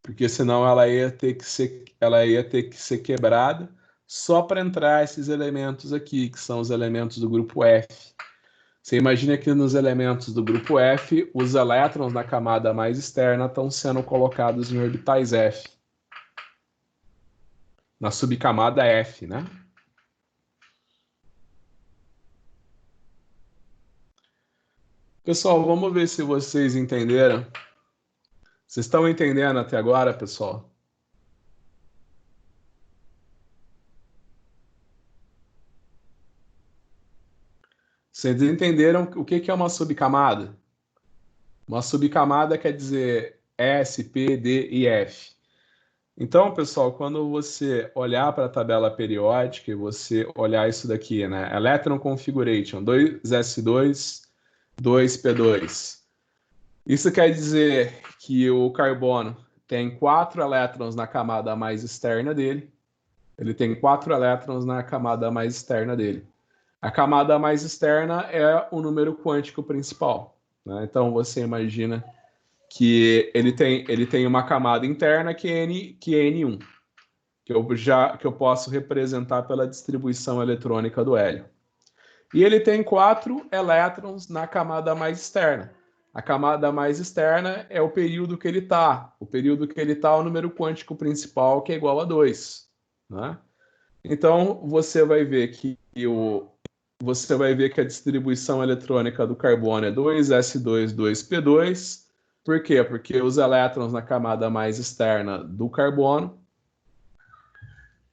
Porque senão ela ia ter que ser quebrada só para entrar esses elementos aqui, que são os elementos do grupo F. Você imagina que nos elementos do grupo F, os elétrons na camada mais externa estão sendo colocados em orbitais F. Na subcamada F, né? Pessoal, vamos ver se vocês entenderam. Vocês estão entendendo até agora, pessoal? Vocês entenderam o que é uma subcamada? Uma subcamada quer dizer S, P, D e F. Então, pessoal, quando você olhar para a tabela periódica e você olhar isso daqui, né? Electron Configuration 2s2, 2p2. Isso quer dizer que o carbono tem 4 elétrons na camada mais externa dele. Ele tem 4 elétrons na camada mais externa dele. A camada mais externa é o número quântico principal, né? Então, você imagina que ele tem uma camada interna que é N1, que eu posso representar pela distribuição eletrônica do hélio. E ele tem 4 elétrons na camada mais externa. A camada mais externa é o período que ele está. O período que ele está é o número quântico principal, que é igual a 2. Né? Então, você vai ver que a distribuição eletrônica do carbono é 2s2, 2p2. Por quê? Porque os elétrons na camada mais externa do carbono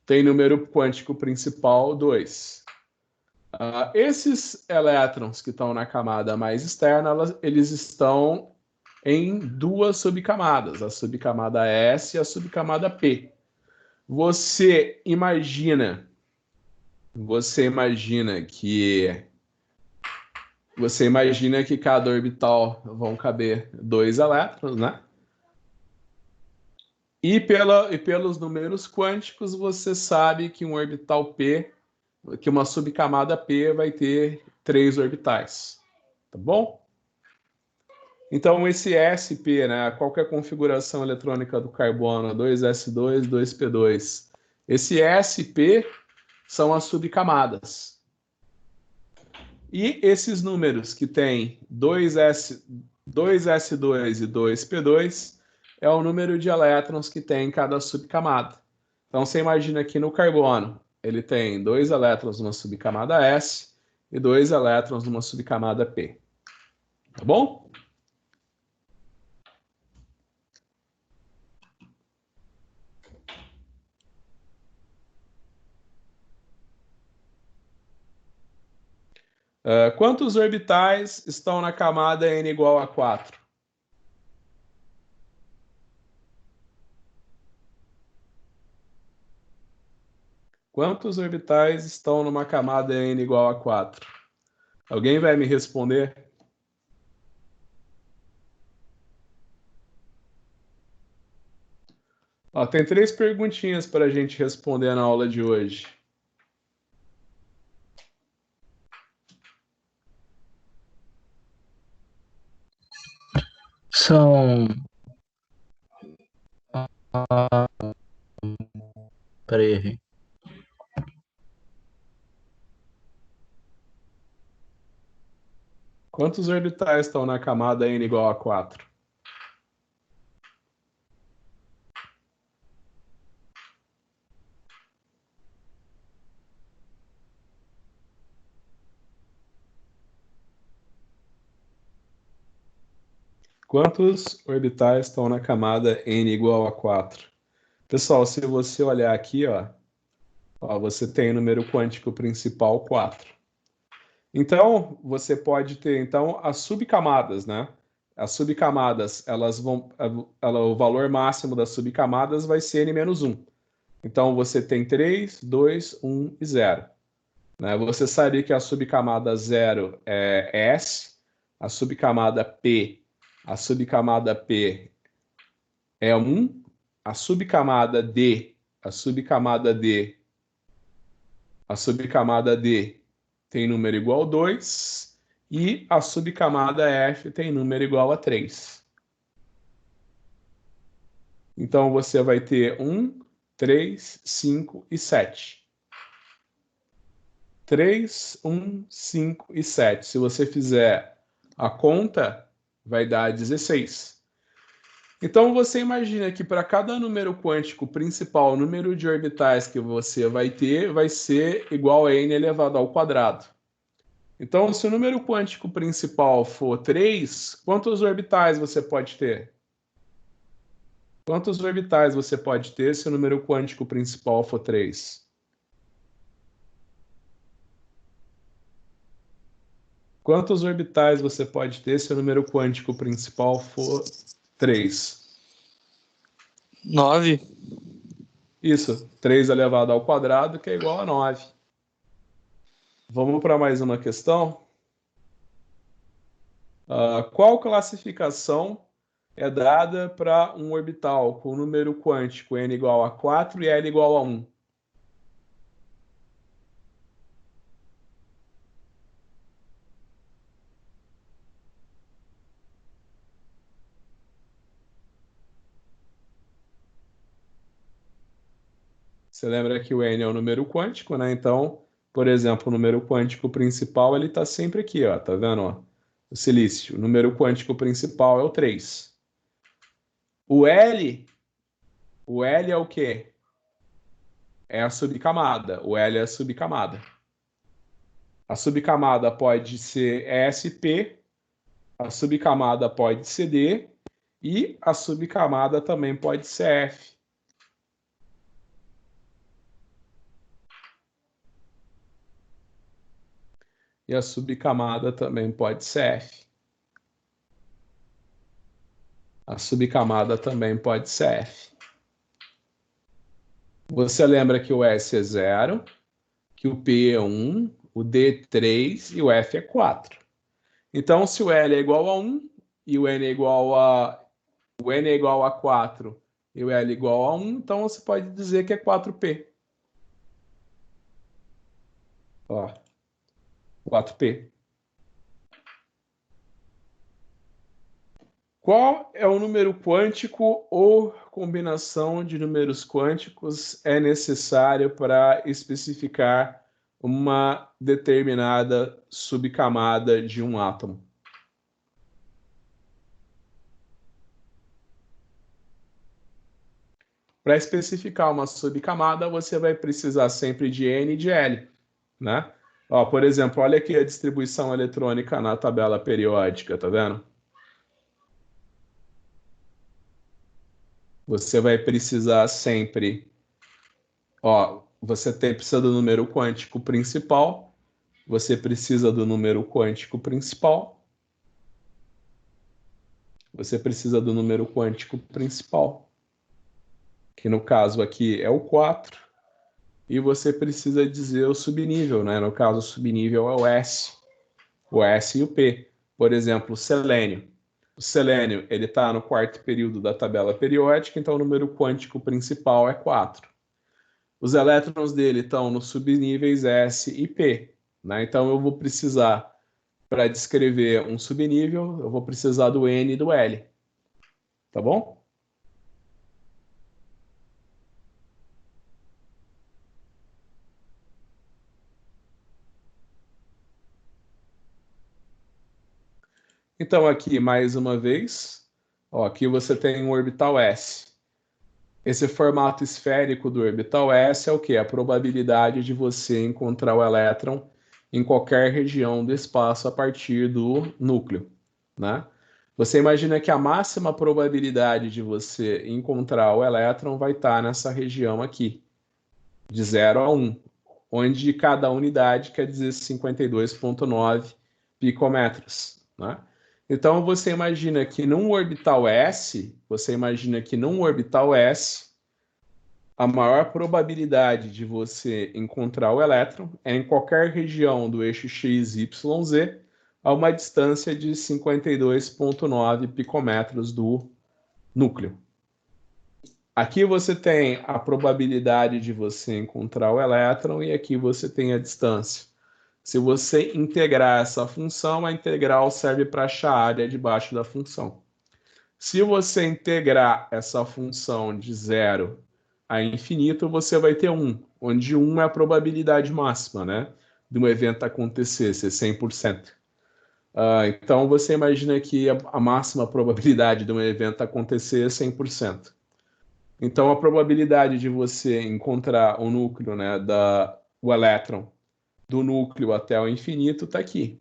têm número quântico principal 2. Esses elétrons que estão na camada mais externa, eles estão em duas subcamadas, a subcamada S e a subcamada P. Você imagina que cada orbital vão caber 2 elétrons, né? E pelos números quânticos, você sabe que um orbital P, que uma subcamada P vai ter 3 orbitais, tá bom? Então, esse sp, né, qual que é a configuração eletrônica do carbono? 2s2, 2p2. Esse sp são as subcamadas. E esses números que tem 2s2 e 2p2 é o número de elétrons que tem em cada subcamada. Então, você imagina que no carbono, ele tem 2 elétrons numa subcamada S e 2 elétrons numa subcamada P. Tá bom? Quantos orbitais estão na camada n igual a 4? Quantos orbitais estão numa camada n igual a 4? Alguém vai me responder? Ó, tem 3 perguntinhas para a gente responder na aula de hoje. São. Peraí. Quantos orbitais estão na camada n igual a 4? Quantos orbitais estão na camada n igual a 4? Pessoal, se você olhar aqui, ó, você tem o número quântico principal 4. Então, você pode ter as subcamadas, né? As subcamadas, o valor máximo das subcamadas vai ser n-1. Então, você tem 3, 2, 1 e 0. Né? Você sabe que a subcamada 0 é S, a subcamada P é 1, a subcamada D A subcamada D tem número igual a 2 e a subcamada F tem número igual a 3. Então, você vai ter 1, 3, 5 e 7. 3, 1, 5 e 7. Se você fizer a conta, vai dar 16. Então, você imagina que para cada número quântico principal, o número de orbitais que você vai ter vai ser igual a n elevado ao quadrado. Então, se o número quântico principal for 3, quantos orbitais você pode ter? Quantos orbitais você pode ter se o número quântico principal for 3? Quantos orbitais você pode ter se o número quântico principal for 3? 9. Isso, 3 elevado ao quadrado, que é igual a 9. Vamos para mais uma questão. Qual classificação é dada para um orbital com número quântico n igual a 4 e l igual a 1? Você lembra que o n é o número quântico, né? Então, por exemplo, o número quântico principal, ele está sempre aqui, ó, tá vendo? Ó? O silício. O número quântico principal é o 3. O L é o quê? É a subcamada. O L é a subcamada. A subcamada pode ser SP, a subcamada pode ser D e a subcamada também pode ser F. E a subcamada também pode ser F. A subcamada também pode ser F. Você lembra que o S é 0, que o P é 1, o D é 3 e o F é 4. Então, se o L é igual a 1 e o N é igual a 4 e o L é igual a 1, então você pode dizer que é 4P. Ó, 4P. Qual é o número quântico ou combinação de números quânticos é necessário para especificar uma determinada subcamada de um átomo? Para especificar uma subcamada, você vai precisar sempre de N e de L, né? Ó, por exemplo, olha aqui a distribuição eletrônica na tabela periódica, tá vendo? Você vai precisar sempre, ó, precisa do número quântico principal, você precisa do número quântico principal, você precisa do número quântico principal, que no caso aqui é o 4, e você precisa dizer o subnível, né? No caso, o subnível é o S e o P. Por exemplo, o selênio. O selênio ele está no quarto período da tabela periódica, então o número quântico principal é 4. Os elétrons dele estão nos subníveis S e P, né? Então eu vou precisar, para descrever um subnível, eu vou precisar do N e do L. Tá bom? Então aqui, mais uma vez, ó, aqui você tem um orbital S. Esse formato esférico do orbital S é o quê? A probabilidade de você encontrar o elétron em qualquer região do espaço a partir do núcleo, né? Você imagina que a máxima probabilidade de você encontrar o elétron vai estar nessa região aqui, de 0 a 1, onde cada unidade quer dizer 52,9 picometros, né? Então, você imagina que num orbital S, a maior probabilidade de você encontrar o elétron é em qualquer região do eixo x, y, z, a uma distância de 52,9 picometros do núcleo. Aqui você tem a probabilidade de você encontrar o elétron e aqui você tem a distância. Se você integrar essa função, a integral serve para achar a área debaixo da função. Se você integrar essa função de 0 a infinito, você vai ter 1, onde 1 é a probabilidade máxima, né, de um evento acontecer, ser 100%. Então, você imagina que a máxima probabilidade de um evento acontecer é 100%. Então, a probabilidade de você encontrar o núcleo, né, o elétron, do núcleo até o infinito está aqui.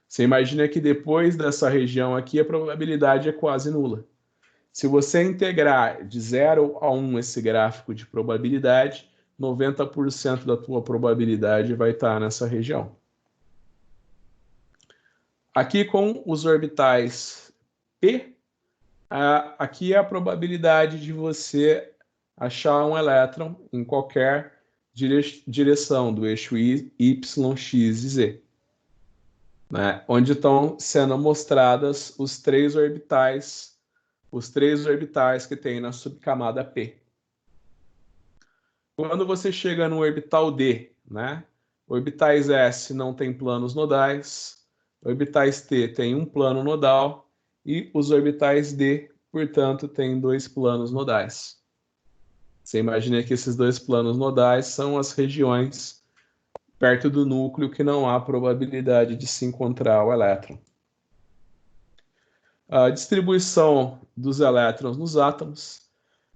Você imagina que depois dessa região aqui, a probabilidade é quase nula. Se você integrar de 0 a 1 esse gráfico de probabilidade, 90% da tua probabilidade vai estar nessa região. Aqui com os orbitais P, aqui é a probabilidade de você achar um elétron em qualquer direção do eixo Y, X e Z. Né? Onde estão sendo mostradas os três orbitais que tem na subcamada P. Quando você chega no orbital D, né? Orbitais S não tem planos nodais, orbitais T tem um plano nodal e os orbitais D, portanto, têm 2 planos nodais. Você imagina que esses 2 planos nodais são as regiões perto do núcleo que não há probabilidade de se encontrar o elétron. A distribuição dos elétrons nos átomos.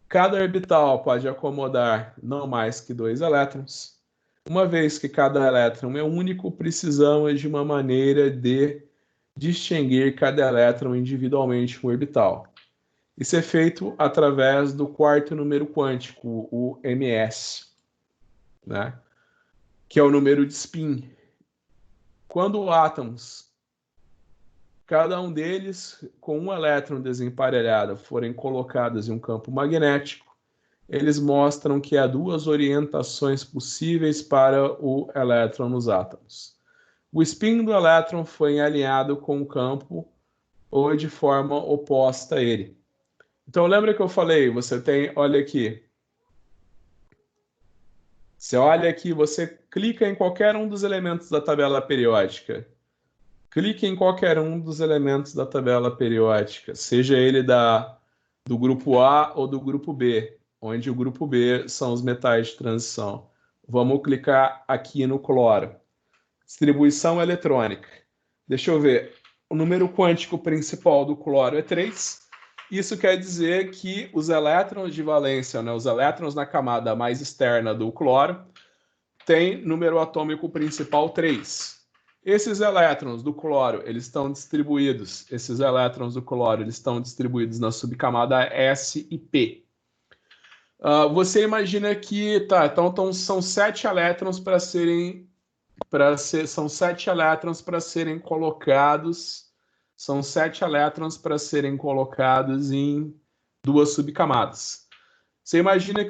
Cada orbital pode acomodar não mais que 2 elétrons. Uma vez que cada elétron é único, precisamos de uma maneira de distinguir cada elétron individualmente no orbital. Isso é feito através do quarto número quântico, o ms, né? Que é o número de spin. Quando átomos, cada um deles com um elétron desemparelhado, forem colocados em um campo magnético, eles mostram que há 2 orientações possíveis para o elétron nos átomos. O spin do elétron foi alinhado com o campo ou de forma oposta a ele. Então, lembra que eu falei, olha aqui. Você olha aqui, você clica em qualquer um dos elementos da tabela periódica. Clique em qualquer um dos elementos da tabela periódica, seja ele do grupo A ou do grupo B, onde o grupo B são os metais de transição. Vamos clicar aqui no cloro. Distribuição eletrônica. Deixa eu ver. O número quântico principal do cloro é 3. Isso quer dizer que os elétrons de valência, né, os elétrons na camada mais externa do cloro, têm número atômico principal 3. Esses elétrons do cloro, eles estão distribuídos, na subcamada S e P. Você imagina que, então são 7 elétrons para serem colocados em 2 subcamadas. Você imagina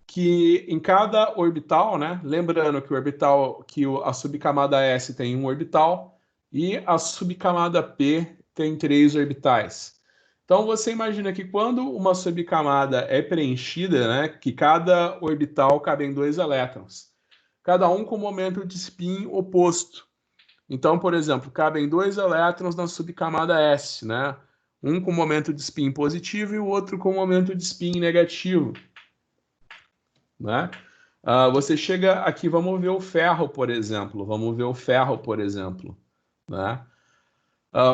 que em cada orbital, né? Lembrando que a subcamada S tem um orbital e a subcamada P tem 3 orbitais. Então você imagina que quando uma subcamada é preenchida, né, que cada orbital cabem 2 elétrons, cada um com momento de spin oposto. Então, por exemplo, cabem 2 elétrons na subcamada S, né? Um com momento de spin positivo e o outro com momento de spin negativo. Né? Você chega aqui, vamos ver o ferro, por exemplo. Né?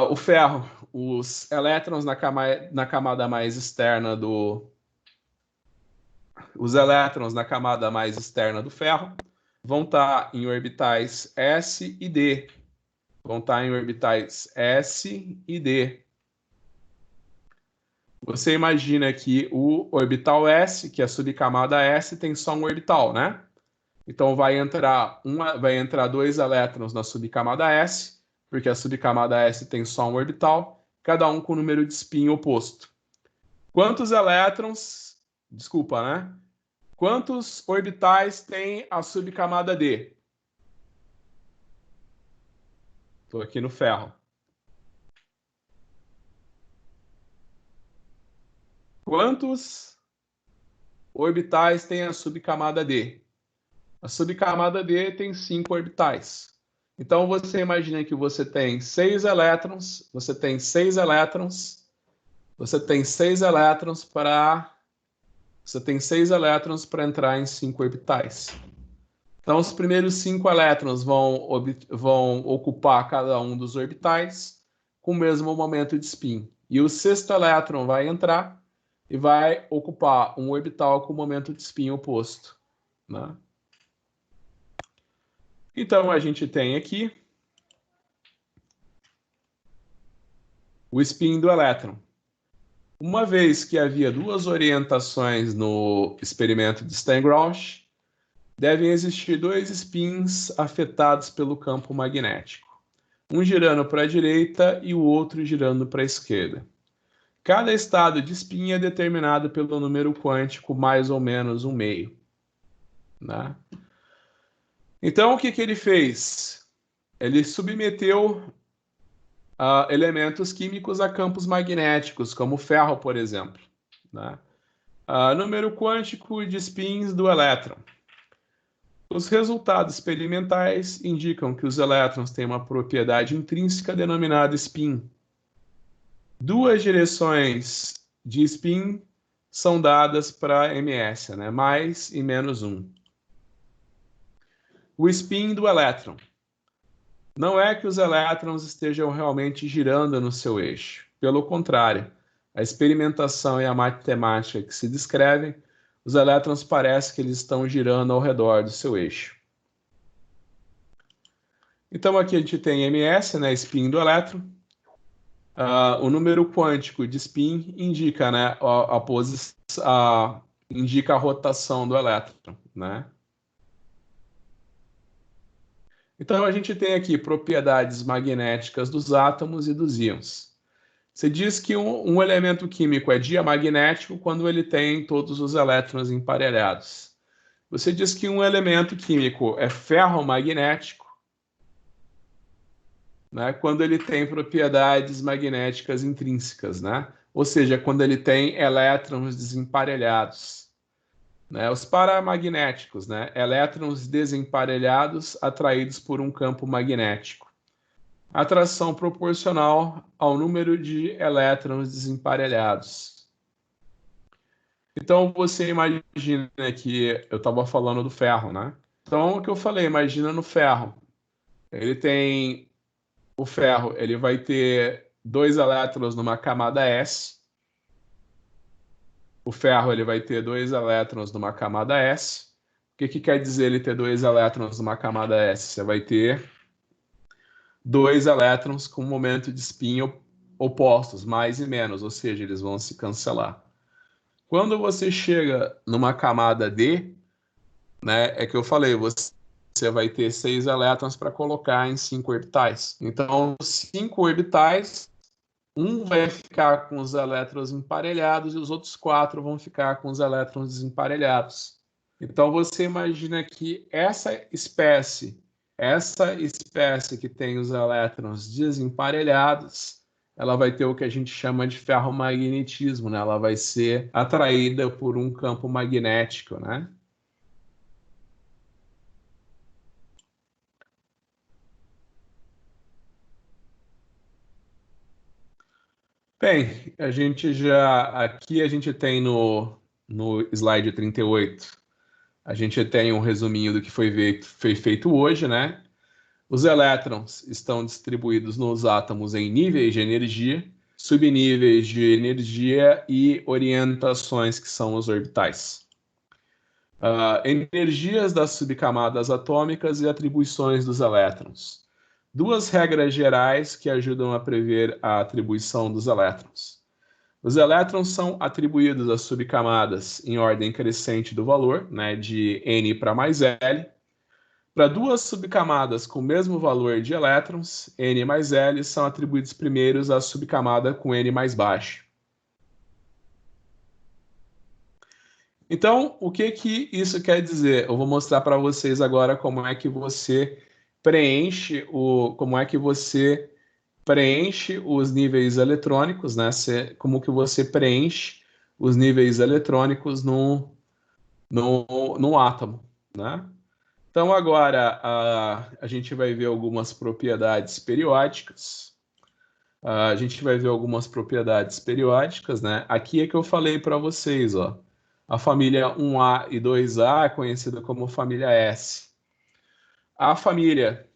O ferro, os elétrons na camada mais externa do ferro vão estar em orbitais S e D. Você imagina que o orbital S, que é a subcamada S, tem só um orbital, né? Então vai entrar 2 elétrons na subcamada S, porque a subcamada S tem só um orbital, cada um com o número de spin oposto. Quantos orbitais tem a subcamada D? Estou aqui no ferro. Quantos orbitais tem a subcamada D. A subcamada D tem 5 orbitais. Então, você imagina que você tem 6 elétrons, você tem 6 elétrons para entrar em 5 orbitais. Então, os primeiros 5 elétrons vão ocupar cada um dos orbitais com o mesmo momento de spin. E o sexto elétron vai entrar e vai ocupar um orbital com o momento de spin oposto, né? Então, a gente tem aqui o spin do elétron. Uma vez que havia 2 orientações no experimento de Stern-Grouch, devem existir 2 spins afetados pelo campo magnético, um girando para a direita e o outro girando para a esquerda. Cada estado de spin é determinado pelo número quântico mais ou menos 1/2, né? Então, o que ele fez? Ele submeteu elementos químicos a campos magnéticos, como o ferro, por exemplo, né? Número quântico de spins do elétron. Os resultados experimentais indicam que os elétrons têm uma propriedade intrínseca denominada spin. 2 direções de spin são dadas para ms, né? Mais e menos 1. O spin do elétron. Não é que os elétrons estejam realmente girando no seu eixo. Pelo contrário, a experimentação e a matemática que se descrevem, os elétrons parece que eles estão girando ao redor do seu eixo. Então aqui a gente tem ms, né, spin do elétron. O número quântico de spin indica, né, indica a rotação do elétron, né? Então a gente tem aqui propriedades magnéticas dos átomos e dos íons. Você diz que um elemento químico é diamagnético quando ele tem todos os elétrons emparelhados. Você diz que um elemento químico é ferromagnético, né, quando ele tem propriedades magnéticas intrínsecas, né? Ou seja, quando ele tem elétrons desemparelhados. Né? Os paramagnéticos, né? Elétrons desemparelhados atraídos por um campo magnético. Atração proporcional ao número de elétrons desemparelhados. Então, você imagina que eu estava falando do ferro, né? Então, o que eu falei, imagina no ferro. O ferro ele vai ter 2 elétrons numa camada S. O ferro ele vai ter 2 elétrons numa camada S. O que quer dizer ele ter 2 elétrons numa camada S? Você vai ter 2 elétrons com momento de spin opostos, mais e menos, ou seja, eles vão se cancelar. Quando você chega numa camada D, né, é que eu falei, você vai ter 6 elétrons para colocar em 5 orbitais. Então, 5 orbitais, um vai ficar com os elétrons emparelhados e os outros 4 vão ficar com os elétrons desemparelhados. Então, você imagina que essa espécie que tem os elétrons desemparelhados, ela vai ter o que a gente chama de ferromagnetismo, né? Ela vai ser atraída por um campo magnético, né? Bem, aqui a gente tem no slide 38, a gente tem um resuminho do que foi feito hoje, né? Os elétrons estão distribuídos nos átomos em níveis de energia, subníveis de energia e orientações, que são os orbitais. Energias das subcamadas atômicas e atribuições dos elétrons. 2 regras gerais que ajudam a prever a atribuição dos elétrons. Os elétrons são atribuídos às subcamadas em ordem crescente do valor, né, de N para mais L. Para 2 subcamadas com o mesmo valor de elétrons, N mais L, são atribuídos primeiros à subcamada com N mais baixo. Então, o que isso quer dizer? Eu vou mostrar para vocês agora como é que você preenche os níveis eletrônicos, né? Como que você preenche os níveis eletrônicos no átomo, né? Então, agora, a gente vai ver algumas propriedades periódicas. A gente vai ver algumas propriedades periódicas, né? Aqui é que eu falei para vocês, ó. A família 1A e 2A é conhecida como família S. A família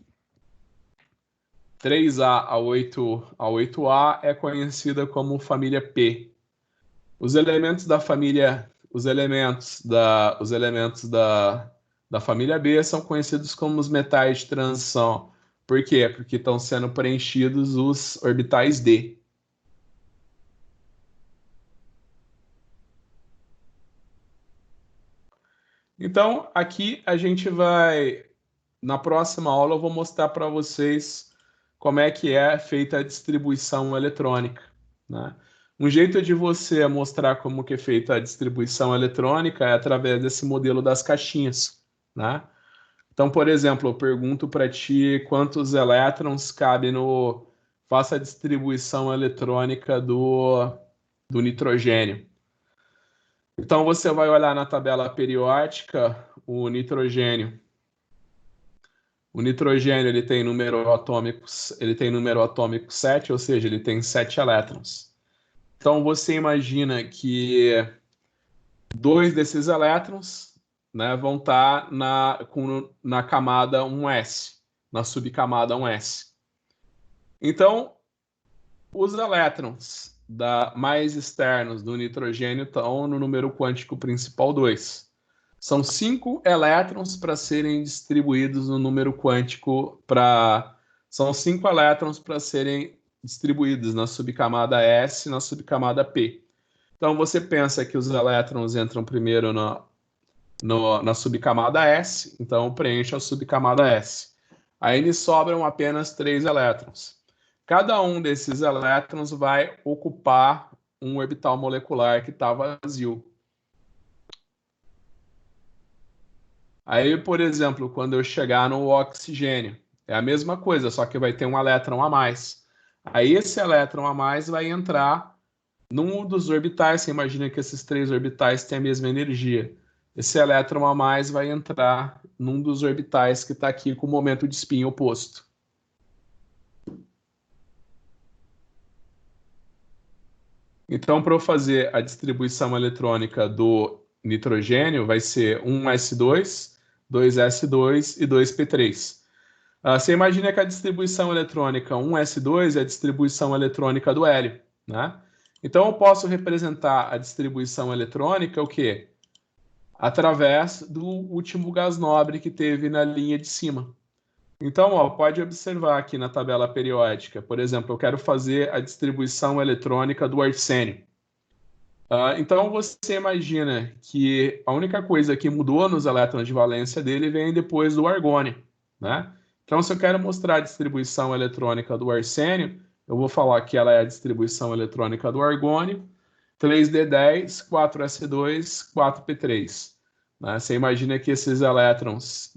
3A a 8A é conhecida como família P. Os elementos da família, os elementos da família B são conhecidos como os metais de transição. Por quê? Porque estão sendo preenchidos os orbitais D. Então, aqui a gente vai, na próxima aula, eu vou mostrar para vocês como é que é feita a distribuição eletrônica, né? Um jeito de você mostrar como que é feita a distribuição eletrônica é através desse modelo das caixinhas, né? Então, por exemplo, eu pergunto para ti quantos elétrons cabem no... Faça a distribuição eletrônica do nitrogênio. Então, você vai olhar na tabela periódica o nitrogênio. O nitrogênio ele tem número atômico 7, ou seja, ele tem 7 elétrons. Então, você imagina que 2 desses elétrons, né, vão estar na camada 1s, na subcamada 1s. Então, os elétrons mais externos do nitrogênio estão no número quântico principal 2. São 5 elétrons para serem distribuídos no número quântico São 5 elétrons para serem distribuídos na subcamada S e na subcamada P. Então, você pensa que os elétrons entram primeiro na subcamada S, então preenche a subcamada S. Aí lhe sobram apenas 3 elétrons. Cada um desses elétrons vai ocupar um orbital molecular que está vazio. Aí, por exemplo, quando eu chegar no oxigênio, é a mesma coisa, só que vai ter um elétron a mais. Aí esse elétron a mais vai entrar num dos orbitais. Você imagina que esses 3 orbitais têm a mesma energia. Esse elétron a mais vai entrar num dos orbitais que está aqui com o momento de spin oposto. Então, para eu fazer a distribuição eletrônica do nitrogênio, vai ser 1s2, 2s2 e 2p3. Você imagina que a distribuição eletrônica 1s2 é a distribuição eletrônica do hélio, né? Então, eu posso representar a distribuição eletrônica o quê? Através do último gás nobre que teve na linha de cima. Então, ó, pode observar aqui na tabela periódica, por exemplo, eu quero fazer a distribuição eletrônica do arsênio. Então, você imagina que a única coisa que mudou nos elétrons de valência dele vem depois do argônio, né? Então, se eu quero mostrar a distribuição eletrônica do arsênio, eu vou falar que ela é a distribuição eletrônica do argônio, 3d10, 4s2, 4p3. Né? Você imagina que esses elétrons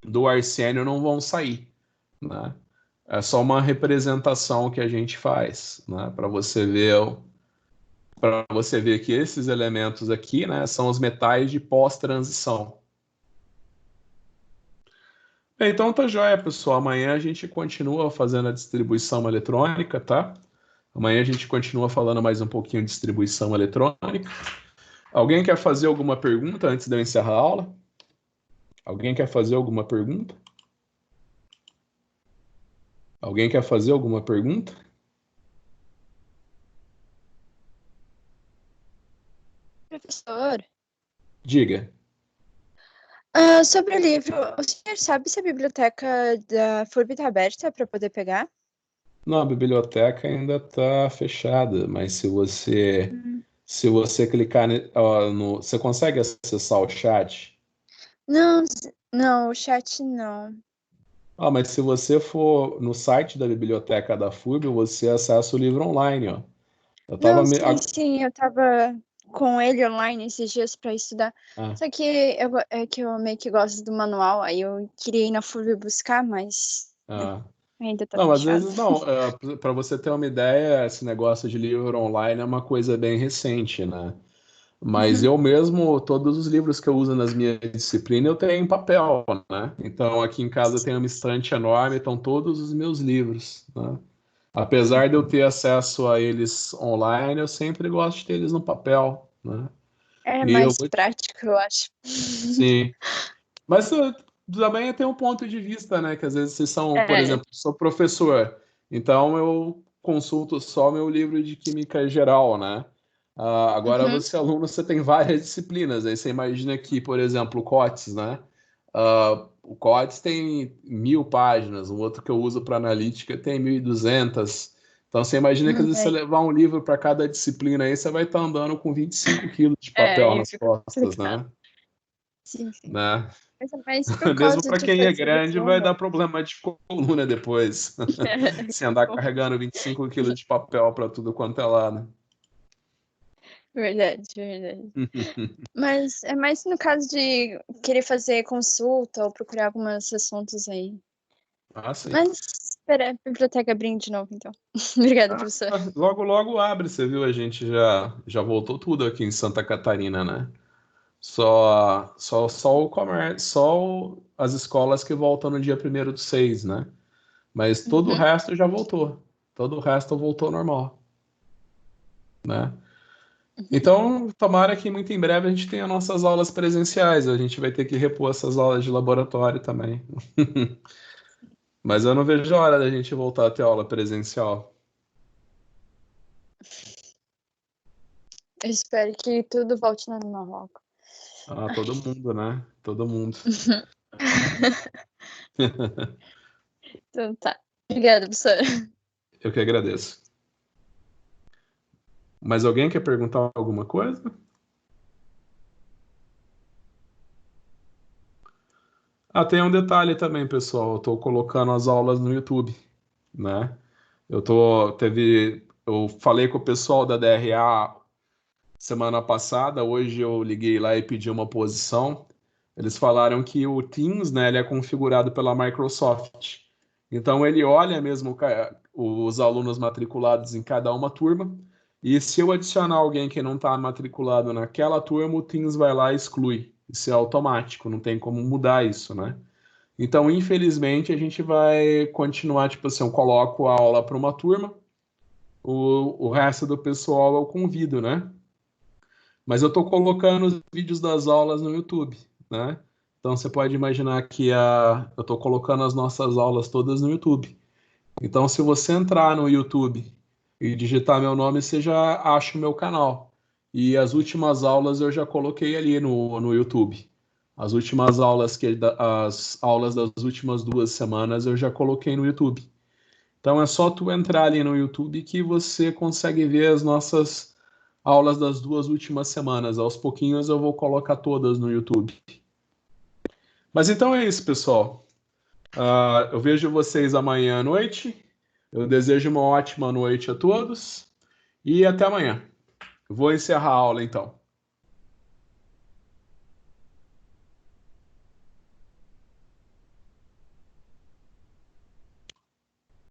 do arsênio não vão sair, né? É só uma representação que a gente faz, né? Para você ver que esses elementos aqui, né, são os metais de pós-transição. Então tá joia, pessoal. Amanhã a gente continua fazendo a distribuição eletrônica, tá? Amanhã a gente continua falando mais um pouquinho de distribuição eletrônica. Alguém quer fazer alguma pergunta antes de eu encerrar a aula? Alguém quer fazer alguma pergunta? Alguém quer fazer alguma pergunta? Professor, Diga. sobre o livro, o senhor sabe se a biblioteca da FURB está aberta para poder pegar? Não, a biblioteca ainda está fechada, mas se você clicar você consegue acessar o chat? Não, não, o chat não. Mas se você for no site da biblioteca da FURB, você acessa o livro online, ó. Não, sim, eu estava com ele online esses dias para estudar. Só que eu meio que gosto do manual, aí eu queria ir na FURB buscar, mas Ainda tá Não, às fechado. vezes não. Para você ter uma ideia, esse negócio de livro online é uma coisa bem recente, né? Mas eu mesmo, todos os livros que eu uso nas minhas disciplinas, eu tenho em papel, né? Então, aqui em casa eu tenho uma estante enorme, estão todos os meus livros, né? Apesar de eu ter acesso a eles online, eu sempre gosto de ter eles no papel, né? É E eu mais vou, prático, eu acho. sim. Mas também tem um ponto de vista, né? Que às vezes vocês são, por É, exemplo, sou professor, então eu consulto só meu livro de química geral, né? Agora uhum, você é aluno, você tem várias disciplinas. Aí você imagina que, por exemplo, o COTS, né? O COTS tem 1.000 páginas, o outro que eu uso para analítica tem 1.200. Então você imagina que às vezes você é, levar um livro para cada disciplina aí, você vai estar andando com 25 quilos de papel aí nas fica costas, complicado. né? Sim, sim. Né? Mas é mais por Mesmo causa para de quem é fazer grande, vai resumo. dar problema de coluna depois. Se andar carregando 25 quilos de papel para tudo quanto é lado. Verdade, verdade. Mas é mais no caso de querer fazer consulta ou procurar alguns assuntos aí. Ah, sim. Mas espera a biblioteca abrir de novo, então. Obrigada, professor. Logo, logo abre, você viu? A gente já voltou tudo aqui em Santa Catarina, né? Só o comércio, as escolas que voltam no dia 1º do 6, né? Mas todo o Uhum. resto já voltou. Todo o resto voltou ao normal, né? Então, tomara que muito em breve a gente tenha nossas aulas presenciais. A gente vai ter que repor essas aulas de laboratório também. Mas eu não vejo a hora da gente voltar a ter aula presencial. Eu espero que tudo volte ao normal logo. Ah, todo Ai. mundo, né? Todo mundo. Então tá. Obrigada, professor. Eu que agradeço. Mas alguém quer perguntar alguma coisa? Ah, tem um detalhe também, pessoal. Eu estou colocando as aulas no YouTube, né? Eu falei com o pessoal da DRA semana passada. Hoje eu liguei lá e pedi uma posição. Eles falaram que o Teams, né, ele é configurado pela Microsoft. Então ele olha mesmo os alunos matriculados em cada uma turma. E se eu adicionar alguém que não está matriculado naquela turma, o Teams vai lá e exclui. Isso é automático, não tem como mudar isso, né? Então, infelizmente, a gente vai continuar, tipo assim, eu coloco a aula para uma turma, o resto do pessoal eu convido, né? Mas eu estou colocando os vídeos das aulas no YouTube, né? Então, você pode imaginar que eu estou colocando as nossas aulas todas no YouTube. Então, se você entrar no YouTube e digitar meu nome, você já acha o meu canal. E as últimas aulas eu já coloquei ali no YouTube. As últimas aulas, as aulas das últimas 2 semanas eu já coloquei no YouTube. Então é só tu entrar ali no YouTube que você consegue ver as nossas aulas das 2 últimas semanas. Aos pouquinhos eu vou colocar todas no YouTube. Mas então é isso, pessoal. Eu vejo vocês amanhã à noite. Eu desejo uma ótima noite a todos e até amanhã. Eu vou encerrar a aula então.